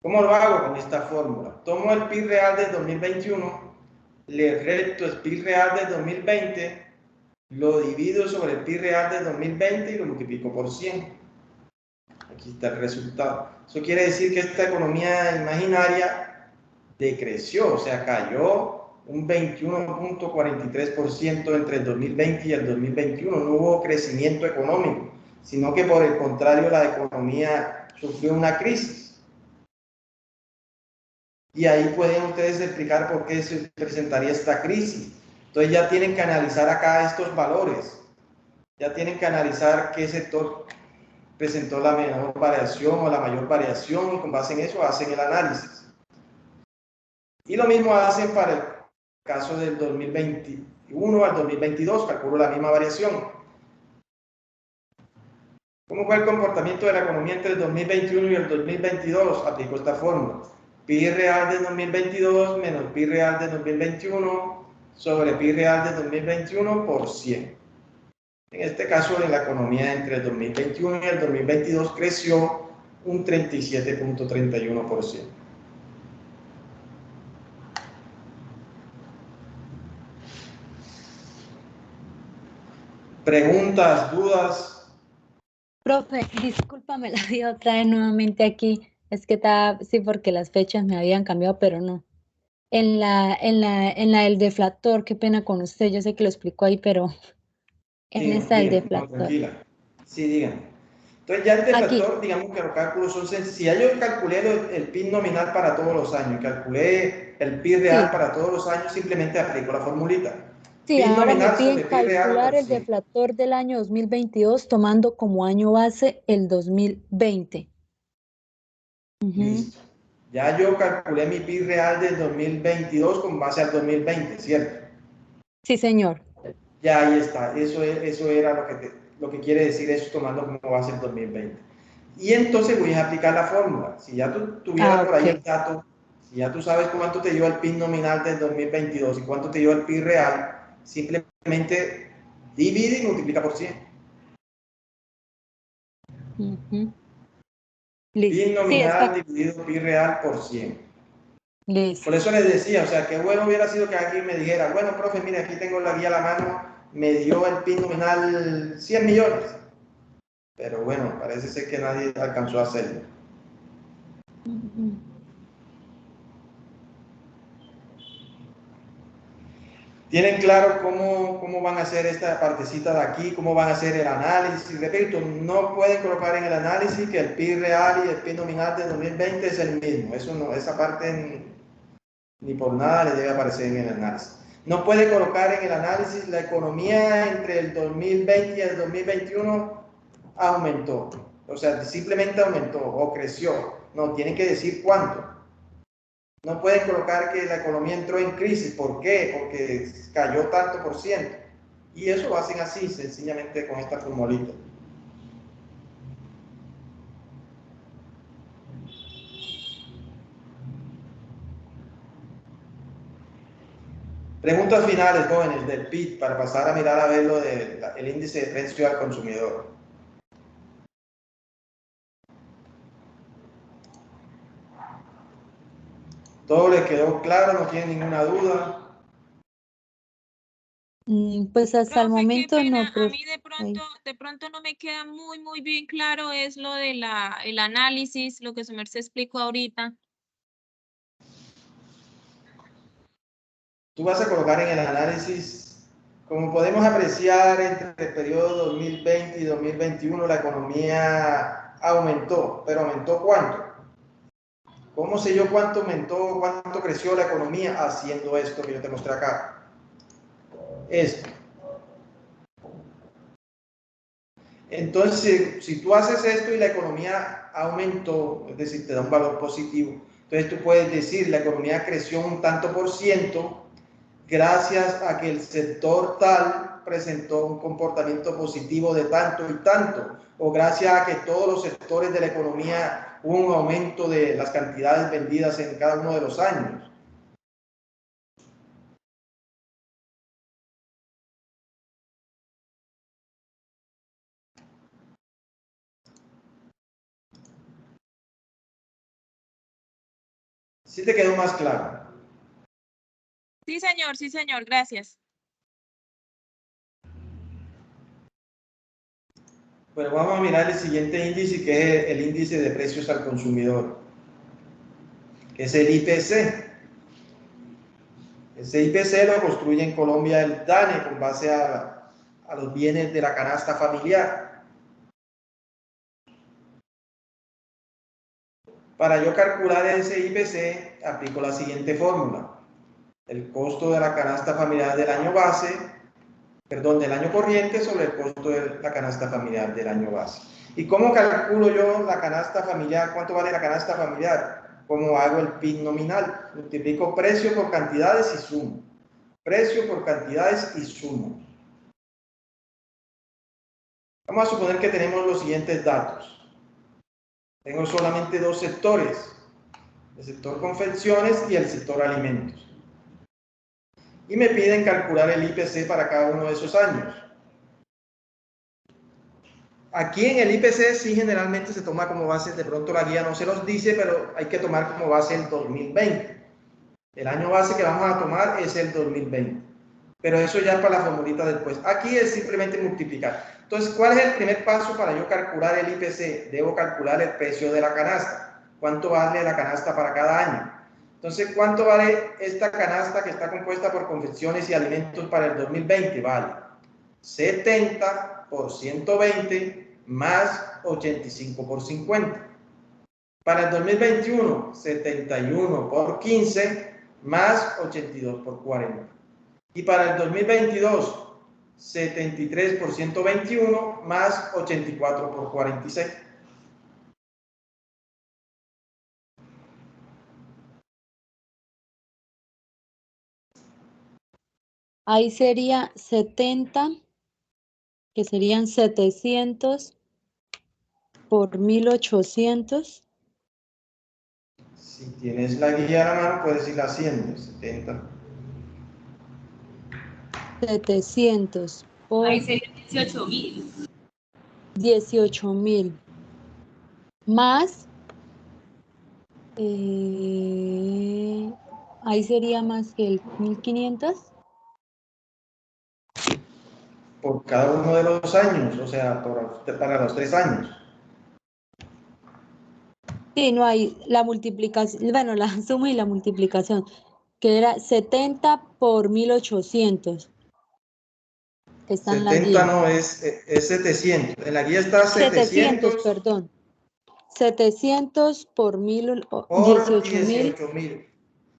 ¿Cómo lo hago? Con esta fórmula. Tomo el PIB real del 2021, le resto el PIB real del 2020, lo divido sobre el PIB real del 2020 y lo multiplico por 100. Aquí está el resultado. Eso quiere decir que esta economía imaginaria decreció, o sea, cayó un 21.43% entre el 2020 y el 2021. No hubo crecimiento económico, sino que por el contrario la economía sufrió una crisis. Y ahí pueden ustedes explicar por qué se presentaría esta crisis. Entonces ya tienen que analizar acá estos valores. Ya tienen que analizar qué sector presentó la menor variación o la mayor variación y con base en eso hacen el análisis. Y lo mismo hacen para el caso del 2021 al 2022, calculo la misma variación. ¿Cómo fue el comportamiento de la economía entre el 2021 y el 2022? Aplico esta fórmula. PIB real de 2022 menos PIB real de 2021 sobre PIB real de 2021 por 100. En este caso, en la economía entre el 2021 y el 2022 creció un 37.31%. ¿Preguntas, dudas? Profe, discúlpame, la vi otra vez nuevamente aquí. Es que estaba, sí, porque las fechas me habían cambiado, pero no. En la del deflator, qué pena con usted, yo sé que lo explicó ahí, pero en esa del No, deflator. tranquila. Sí, díganme. Entonces ya el deflator, digamos que los cálculos son sencillos. Si ya yo calculé el PIB nominal para todos los años, calculé el PIB real para todos los años, simplemente aplico la formulita. Sí, PIB ahora me nominal piden sobre PIB real calcular por el 100. deflator del año 2022 tomando como año base el 2020. Listo. Ya yo calculé mi PIB real del 2022 con base al 2020, ¿cierto? Sí, señor. Ya ahí está. Eso era lo que quiere decir eso tomando como base el 2020. Y entonces voy a aplicar la fórmula. Si ya tú tuvieras por ahí el dato, si ya tú sabes cuánto te dio el PIB nominal del 2022 y cuánto te dio el PIB real, simplemente divide y multiplica por 100. PIB nominal dividido PIB real por 100. Listo. Por eso les decía, o sea, qué bueno hubiera sido que alguien me dijera, bueno, profe, mire, aquí tengo la guía a la mano, me dio el PIB nominal 100 millones. Pero bueno, parece ser que nadie alcanzó a hacerlo. ¿Tienen claro cómo van a hacer esta partecita de aquí? ¿Cómo van a hacer el análisis? Repito, no pueden colocar en el análisis que el PIB real y el PIB nominal de 2020 es el mismo. Eso no, esa parte ni por nada les debe aparecer en el análisis. No puede colocar en el análisis la economía entre el 2020 y el 2021 aumentó. O sea, simplemente aumentó o creció. No, tienen que decir cuánto. No pueden colocar que la economía entró en crisis. ¿Por qué? Porque cayó tanto por ciento. Y eso lo hacen así, sencillamente con esta formulita. Preguntas finales, jóvenes, del PIB, para pasar a mirar a ver lo del índice de precio al consumidor. ¿Todo les quedó claro? ¿No tienen ninguna duda? Pues hasta el momento qué pena. no, pero a mí de pronto no me queda muy bien claro es lo de el análisis, lo que su merced explicó ahorita. Tú vas a colocar en el análisis, como podemos apreciar, entre el periodo 2020 y 2021 la economía aumentó, pero ¿aumentó cuánto? ¿Cómo sé yo cuánto aumentó, cuánto creció la economía haciendo esto que yo te mostré acá? Esto. Entonces, si tú haces esto y la economía aumentó, es decir, te da un valor positivo, entonces tú puedes decir la economía creció un tanto por ciento gracias a que el sector tal presentó un comportamiento positivo de tanto y tanto, o gracias a que todos los sectores de la economía hubo un aumento de las cantidades vendidas en cada uno de los años. ¿Sí te quedó más claro? Sí, señor, gracias. Bueno, vamos a mirar el siguiente índice, que es el índice de precios al consumidor, que es el IPC. Ese IPC lo construye en Colombia el DANE con base a los bienes de la canasta familiar. Para yo calcular ese IPC, aplico la siguiente fórmula. El costo de la canasta familiar del año base, perdón, del año corriente sobre el costo de la canasta familiar del año base. ¿Y cómo calculo yo la canasta familiar? ¿Cuánto vale la canasta familiar? ¿Cómo hago el PIB nominal? Multiplico precio por cantidades y sumo. Precio por cantidades y sumo. Vamos a suponer que tenemos los siguientes datos. Tengo solamente dos sectores, el sector confecciones y el sector alimentos. Y me piden calcular el IPC para cada uno de esos años. Aquí en el IPC sí generalmente se toma como base, de pronto la guía no se los dice, pero hay que tomar como base el 2020. El año base que vamos a tomar es el 2020. Pero eso ya es para la formulita después. Aquí es simplemente multiplicar. Entonces, ¿cuál es el primer paso para yo calcular el IPC? Debo calcular el precio de la canasta. ¿Cuánto vale la canasta para cada año? Entonces, ¿cuánto vale esta canasta que está compuesta por confecciones y alimentos para el 2020? Vale 70 por 120 más 85 por 50. Para el 2021, 71 por 15 más 82 por 40. Y para el 2022, 73 por 121 más 84 por 46. Ahí sería 70, que serían 700 por 1800. Si tienes la guía a la mano, puedes ir haciendo 70. 700 por Ahí serían 18.000. 18.000 más, ahí sería más que el 1500. Por cada uno de los años, o sea, para los 3 años. Sí, no hay la multiplicación, bueno, la suma y la multiplicación, que era 70 por 1800. Que está en la 70 guía. no, es 700. En la guía está 700 perdón. 700 por por 18.000. 18.000.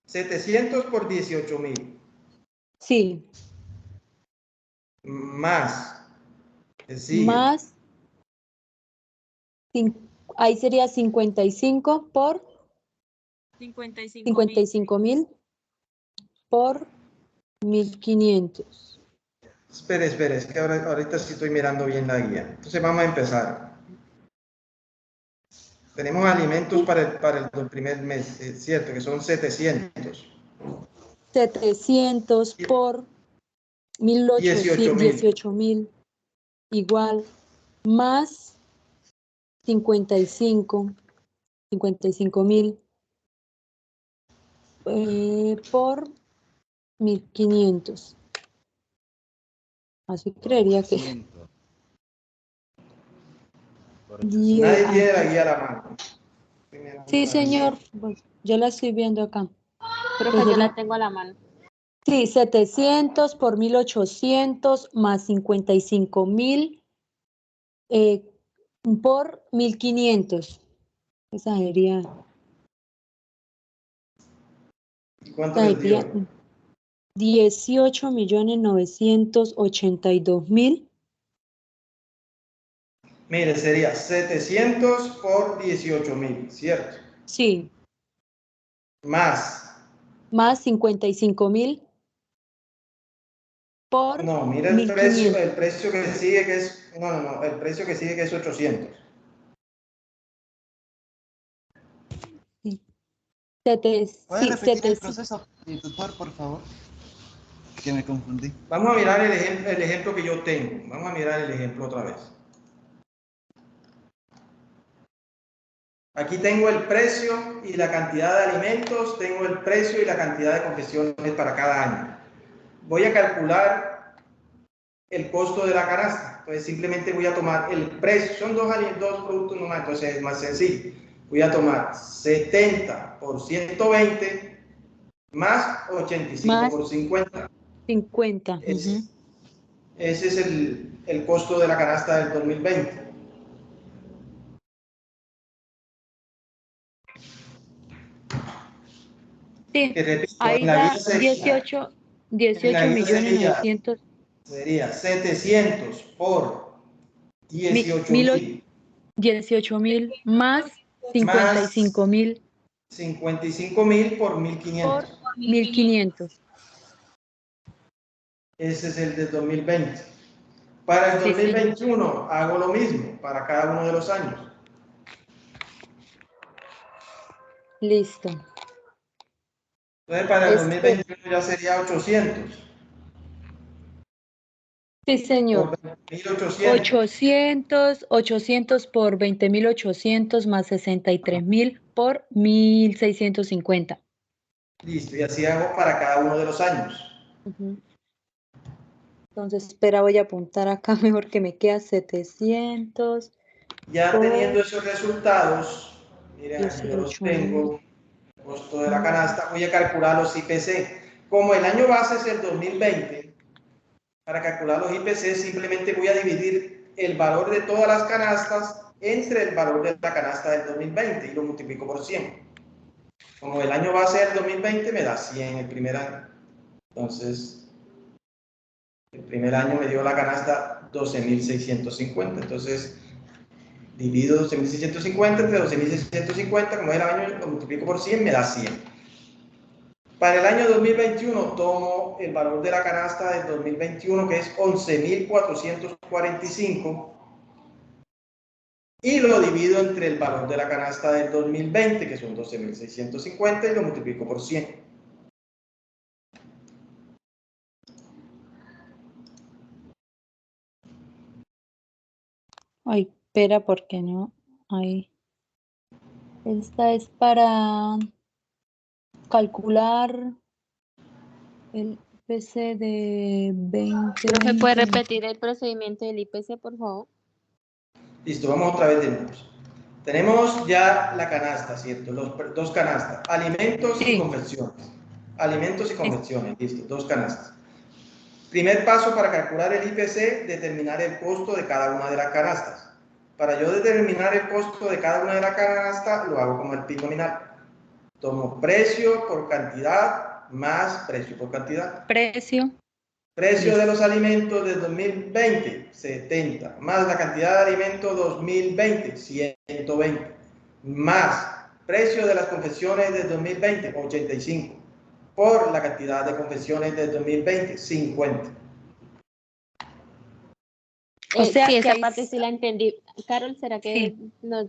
700 por 18.000. Sí, Más. ¿Qué sigue? más, ahí sería 55 por 55.000 por 1.500. Espere, es que ahorita sí estoy mirando bien la guía. Entonces vamos a empezar. Tenemos alimentos para el primer mes, es cierto, que son 700. 700 por 18.000 igual, más 55.000 por 1.500. Así creería que... 100 por Nadie 800. tiene la guía a la mano. Sí, señor, pues, yo la estoy viendo acá. Creo que yo la tengo a la mano. Sí, 700 por 1.800 más 55.000 por 1.500. Esa sería, ¿Cuánto les dio? 18.982.000. Mire, sería 700 por 18.000, ¿cierto? Sí, Más. más 55.000 por No, mira el 1.500. precio que sigue que es, no, el precio que sigue que es 800. ¿Puedes Sí, repetir el proceso, tutor, por favor? Que me confundí. Vamos a mirar el ejemplo que yo tengo. Vamos a mirar el ejemplo otra vez. Aquí tengo el precio y la cantidad de alimentos, tengo el precio y la cantidad de confecciones para cada año. Voy a calcular el costo de la canasta. Entonces simplemente voy a tomar el precio, son dos productos nomás, entonces es más sencillo. Voy a tomar 70 por 120 más 85 más por 50. 50. Ese es el costo de la canasta del 2020. Sí, Que repito, ahí en la da guía sería, 18 millones 900, sería 700 por 18.000 18.000 más más 55.000 55.000 por 1.500. por 1.500. Ese es el del 2020. Para el Sí, señor. 2021 hago lo mismo para cada uno de los años. Listo. Entonces para el 2021 ya sería 800 Sí, señor. por 1.800. 800 por 20.800 más 63.000 por 1.650. Listo, y así hago para cada uno de los años. Entonces, espera, voy a apuntar acá mejor que me queda 700 Ya por teniendo esos resultados, miren, aquí yo los 18.000. tengo, costo de la canasta, voy a calcular los IPC. Como el año base es el 2020, para calcular los IPC simplemente voy a dividir el valor de todas las canastas entre el valor de la canasta del 2020 y lo multiplico por 100. Como el año base del 2020 me da 100 el primer año. Entonces, el primer año me dio la canasta 12.650. Entonces, divido 12.650 entre 12.650, como es el año, lo multiplico por 100, me da 100. Para el año 2021 tomo el valor de la canasta del 2021, que es 11.445, y lo divido entre el valor de la canasta del 2020, que son 12.650, y lo multiplico por 100. Ay, espera, ¿por qué no? Ahí. Esta es para calcular el IPC de Profe, ¿puede 2020. repetir el procedimiento del IPC, por favor? Listo, vamos otra vez de nuevo. Tenemos ya la canasta, ¿cierto? Dos canastas, alimentos y Sí. confecciones. Alimentos y confecciones, listo, dos canastas. Primer paso para calcular el IPC, determinar el costo de cada una de las canastas. Para yo determinar el costo de cada una de las canastas, lo hago como el PIB nominal. Tomo precio por cantidad más precio por cantidad. Precio. Precio de los alimentos del 2020, 70, más la cantidad de alimentos 2020, 120, más precio de las confecciones del 2020, 85, por la cantidad de confecciones del 2020, 50. O sea sí, que esa ahí parte sí la entendí. Carol, ¿será que sí. nos,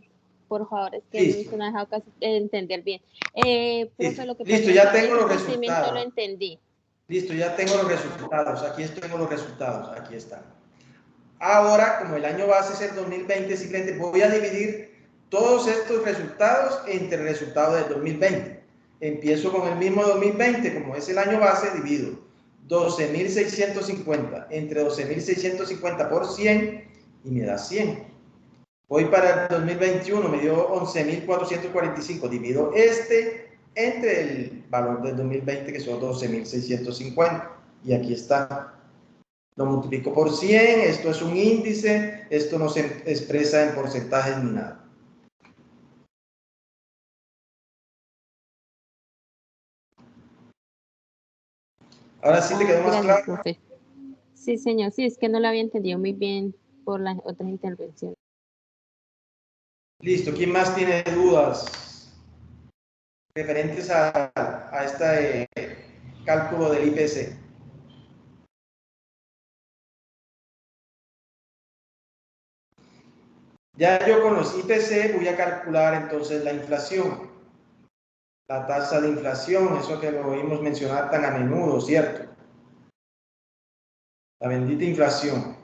por favor, es que no Listo. se me ha dejado casi entender bien? Profe, lo que Listo, pasa es ya que tengo ese los procedimiento lo resultados. entendí. Listo, ya tengo los resultados. Aquí tengo los resultados. Aquí están. Ahora, como el año base es el 2020, simplemente voy a dividir todos estos resultados entre el resultado del 2020. Empiezo con el mismo 2020, como es el año base, divido 12.650 entre 12.650 por 100 y me da 100. Voy para el 2021, me dio 11.445, divido este entre el valor del 2020, que son 12.650, y aquí está. Lo multiplico por 100, esto es un índice, esto no se expresa en porcentajes ni nada. Ahora sí te quedó más Gracias, claro. profe. Sí, señor, sí, es que no lo había entendido muy bien por las otras intervenciones. Listo, ¿quién más tiene dudas referentes a este cálculo del IPC? Ya yo con los IPC voy a calcular entonces la inflación. la tasa de inflación, eso que lo oímos mencionar tan a menudo, ¿cierto? La bendita inflación.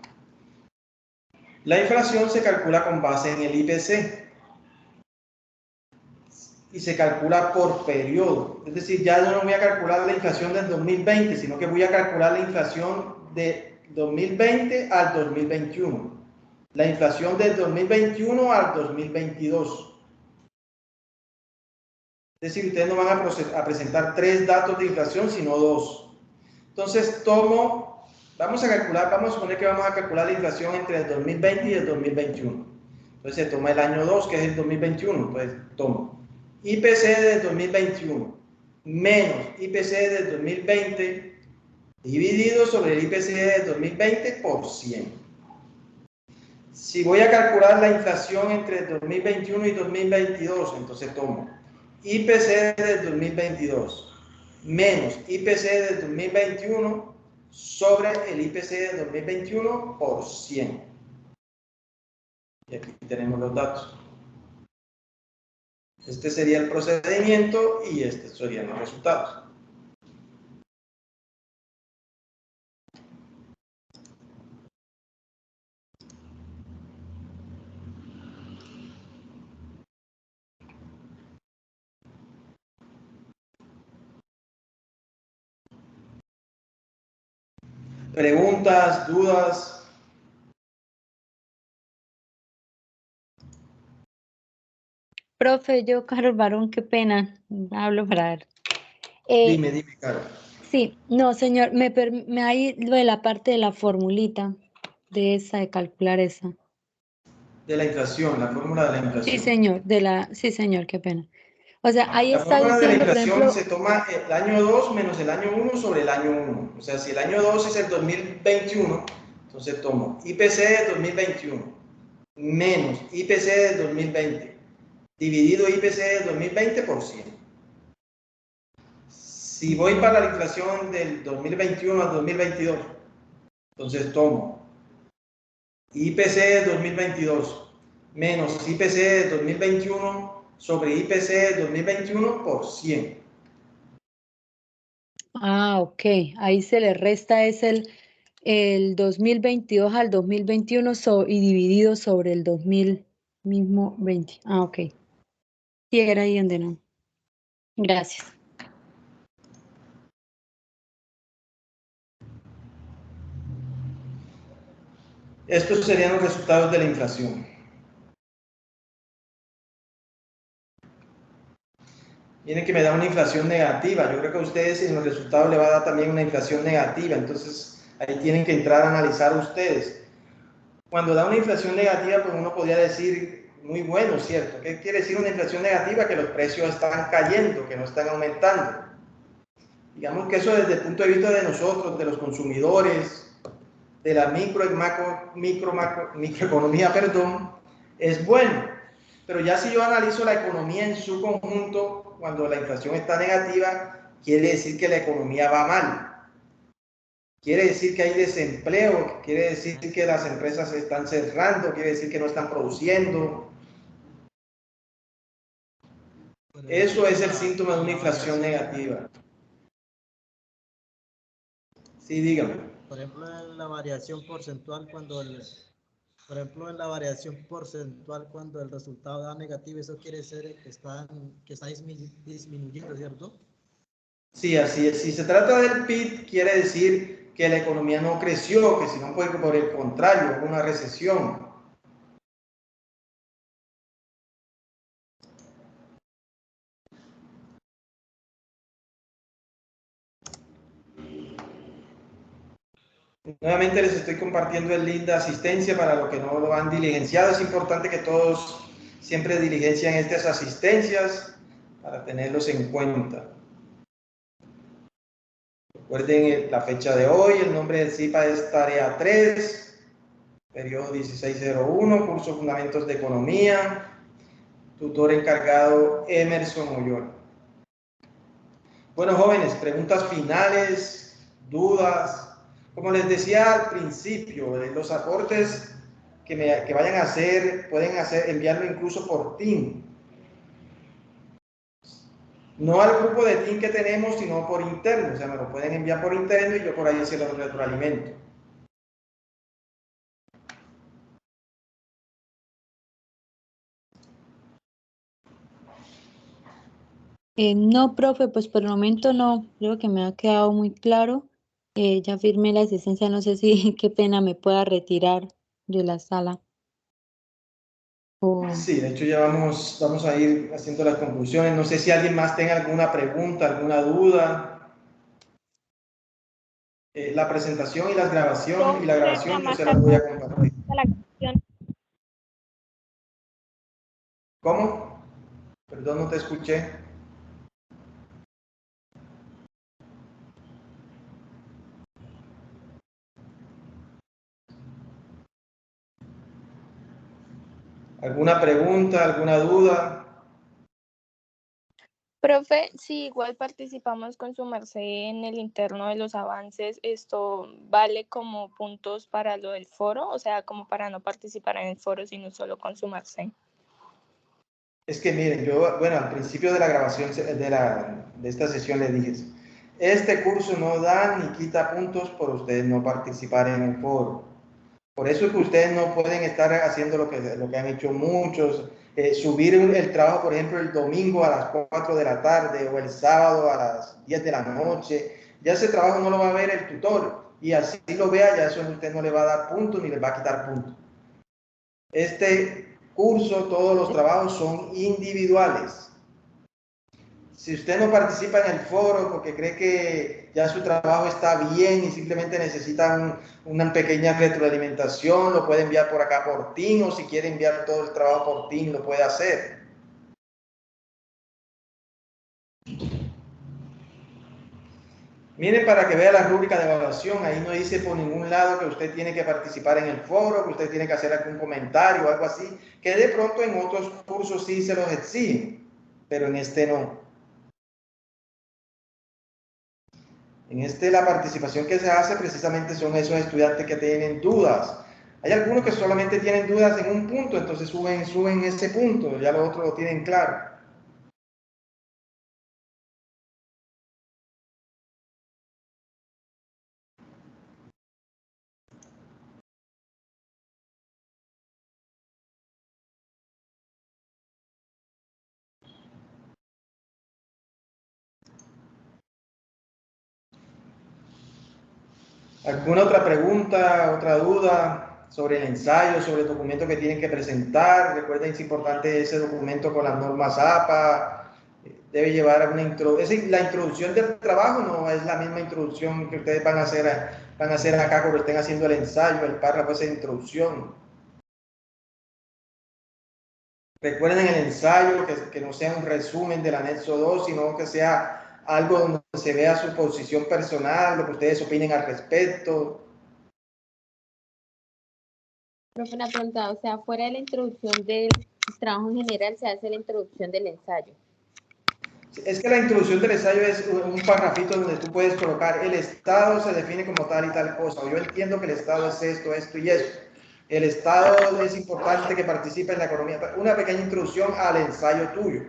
La inflación se calcula con base en el IPC y se calcula por periodo. Es decir, ya yo no voy a calcular la inflación del 2020, sino que voy a calcular la inflación de 2020 al 2021. La inflación del 2021 al 2022. Es decir, ustedes no van a presentar 3 datos de inflación, sino 2. Entonces, vamos a suponer que vamos a calcular la inflación entre el 2020 y el 2021. Entonces, se toma el año 2, que es el 2021. Entonces, tomo IPC del 2021 menos IPC del 2020 dividido sobre el IPC del 2020 por 100. Si voy a calcular la inflación entre el 2021 y 2022, entonces tomo IPC del 2022 menos IPC del 2021 sobre el IPC del 2021 por 100. Y aquí tenemos los datos. Este sería el procedimiento y estos serían los resultados. ¿Preguntas, dudas? Profe, yo, Carol Barón, qué pena, hablo para ver. Dime, Carol. Sí, no, señor, me hay lo de la parte de la formulita, de esa, de calcular esa. De la inflación, la fórmula de la inflación. Sí, señor, qué pena. O sea, ahí La está fórmula de la diciendo, por inflación ejemplo, se toma el año 2 menos el año 1 sobre el año 1. O sea, si el año 2 es el 2021, entonces tomo IPC de 2021 menos IPC de 2020 dividido IPC de 2020 por 100. Si voy para la inflación del 2021 al 2022, entonces tomo IPC de 2022 menos IPC de 2021 sobre IPC de 2021 por 100. ok, ahí se le resta es el 2022 al 2021 y dividido sobre el 2000 mismo 20. Ok. Sí, era ahí donde no. Gracias. Estos serían los resultados de la inflación. Miren que me da una inflación negativa. Yo creo que a ustedes en los resultados le va a dar también una inflación negativa. Entonces, ahí tienen que entrar a analizar ustedes. Cuando da una inflación negativa, pues uno podría decir, muy bueno, ¿cierto? ¿Qué quiere decir una inflación negativa? Que los precios están cayendo, que no están aumentando. Digamos que eso desde el punto de vista de nosotros, de los consumidores, de la microeconomía, es bueno. Pero ya si yo analizo la economía en su conjunto, cuando la inflación está negativa, quiere decir que la economía va mal. Quiere decir que hay desempleo, quiere decir que las empresas se están cerrando, quiere decir que no están produciendo. Eso es el síntoma de una inflación negativa. Sí, dígame. Por ejemplo, en la variación porcentual, cuando el resultado da negativo, eso quiere decir que está disminuyendo, ¿cierto? Sí, así es. Si se trata del PIB, quiere decir que la economía no creció, que si no fue por el contrario, hubo una recesión. Nuevamente les estoy compartiendo el link de asistencia para los que no lo han diligenciado. Es importante que todos siempre diligencien estas asistencias para tenerlos en cuenta. Recuerden la fecha de hoy, el nombre del CIPA es Tarea 3, periodo 1601, curso Fundamentos de Economía, tutor encargado Emerson Oyola. Bueno, jóvenes, preguntas finales, dudas. Como les decía al principio, los aportes que vayan a hacer, pueden enviarlo incluso por Team. No al grupo de team que tenemos, sino por interno. O sea, me lo pueden enviar por interno y yo por ahí se lo retroalimento. No, profe, pues por el momento no, creo que me ha quedado muy claro. Ya firmé la asistencia, no sé si qué pena me pueda retirar de la sala. O- Sí, de hecho ya vamos a ir haciendo las conclusiones. No sé si alguien más tenga alguna pregunta, alguna duda. La presentación y la grabación Profe, para yo más se las voy a tarde compartir. la grabación. ¿Cómo? Perdón, no te escuché. ¿Alguna pregunta, alguna duda? Profe, si igual participamos con su merced en el interno de los avances, ¿esto vale como puntos para lo del foro? O sea, como para no participar en el foro, sino solo con su merced. Es que miren, yo, bueno, al principio de la grabación de esta sesión les dije, este curso no da ni quita puntos por ustedes no participar en el foro. Por eso es que ustedes no pueden estar haciendo lo que han hecho muchos, subir el trabajo, por ejemplo, el domingo a las 4 de la tarde o el sábado a las 10 de la noche. Ya ese trabajo no lo va a ver el tutor y así lo vea, ya eso a usted no le va a dar puntos ni le va a quitar puntos. Este curso, todos los trabajos son individuales. Si usted no participa en el foro porque cree que ya su trabajo está bien y simplemente necesita una pequeña retroalimentación, lo puede enviar por acá por Team, o si quiere enviar todo el trabajo por Team, lo puede hacer. Miren para que vea la rúbrica de evaluación, ahí no dice por ningún lado que usted tiene que participar en el foro, que usted tiene que hacer algún comentario o algo así, que de pronto en otros cursos sí se los exigen, pero en este no. En este la participación que se hace precisamente son esos estudiantes que tienen dudas. Hay algunos que solamente tienen dudas en un punto, entonces suben ese punto, ya los otros lo tienen claro. ¿Alguna otra pregunta, otra duda sobre el ensayo, sobre el documento que tienen que presentar? Recuerden, es importante ese documento con las normas APA. Debe llevar una introducción. La introducción del trabajo no es la misma introducción que ustedes van a hacer acá cuando estén haciendo el ensayo, el párrafo es de introducción. Recuerden el ensayo, que no sea un resumen del anexo 2, sino que sea algo donde se vea su posición personal, lo que ustedes opinen al respecto. Profe, una pregunta, o sea, fuera de la introducción del trabajo en general, se hace la introducción del ensayo. Es que la introducción del ensayo es un parrafito donde tú puedes colocar el Estado se define como tal y tal cosa. Yo entiendo que el Estado es esto, esto y esto. El Estado es importante que participe en la economía. Una pequeña introducción al ensayo tuyo.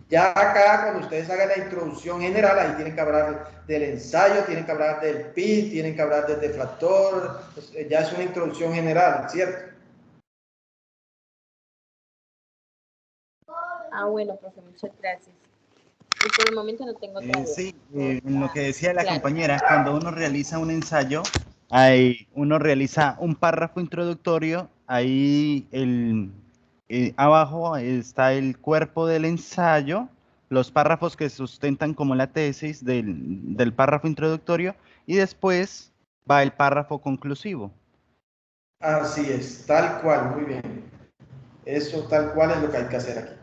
Ya acá, cuando ustedes hagan la introducción general, ahí tienen que hablar del ensayo, tienen que hablar del PIB, tienen que hablar del deflactor. Pues, ya es una introducción general, ¿cierto? Ah, bueno, profe, muchas gracias. Y por el momento no tengo otra duda. Sí, Todo en lo que decía la claro. compañera, cuando uno realiza un ensayo, uno realiza un párrafo introductorio, ahí abajo está el cuerpo del ensayo, los párrafos que sustentan como la tesis del párrafo introductorio, y después va el párrafo conclusivo. Así es, tal cual, muy bien. Eso tal cual es lo que hay que hacer aquí.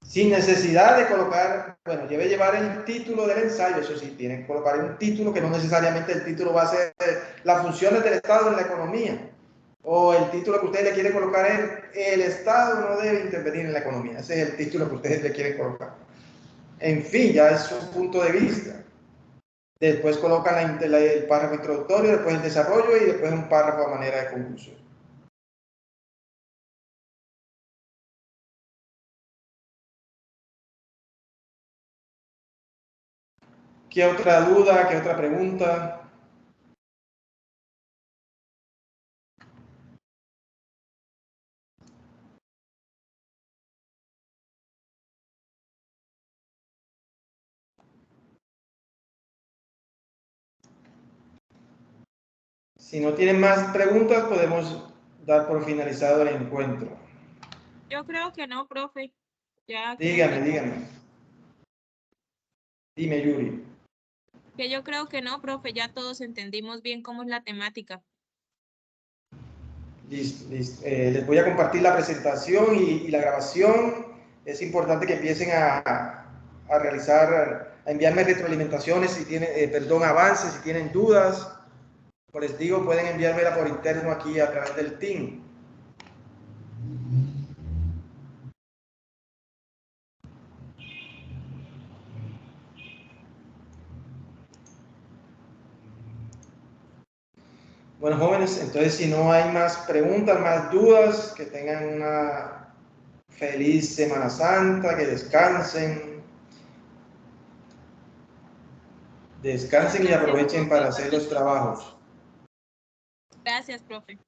Sin necesidad de colocar, bueno, debe llevar el título del ensayo, eso sí, tienen que colocar un título que no necesariamente el título va a ser las funciones del Estado en la economía, o el título que ustedes le quieren colocar es el Estado no debe intervenir en la economía, ese es el título que ustedes le quieren colocar. En fin, ya es su punto de vista. Después colocan el párrafo introductorio, después el desarrollo y después un párrafo a manera de conclusión. ¿Qué otra duda? ¿Qué otra pregunta? Si no tienen más preguntas, podemos dar por finalizado el encuentro. Yo creo que no, profe. Ya creo Dígame, que, dígame. Dime, Yuri. que yo creo que no, profe. Ya todos entendimos bien cómo es la temática. Listo, listo. Les voy a compartir la presentación y la grabación. Es importante que empiecen a realizar, a enviarme retroalimentaciones si tienen, perdón, avances, si tienen dudas. Como les digo, pueden enviármela por interno aquí a través del Team. Bueno, jóvenes, entonces si no hay más preguntas, más dudas, que tengan una feliz Semana Santa, que descansen. Descansen y Gracias, aprovechen profe, para hacer los igualmente. trabajos. Gracias, profe.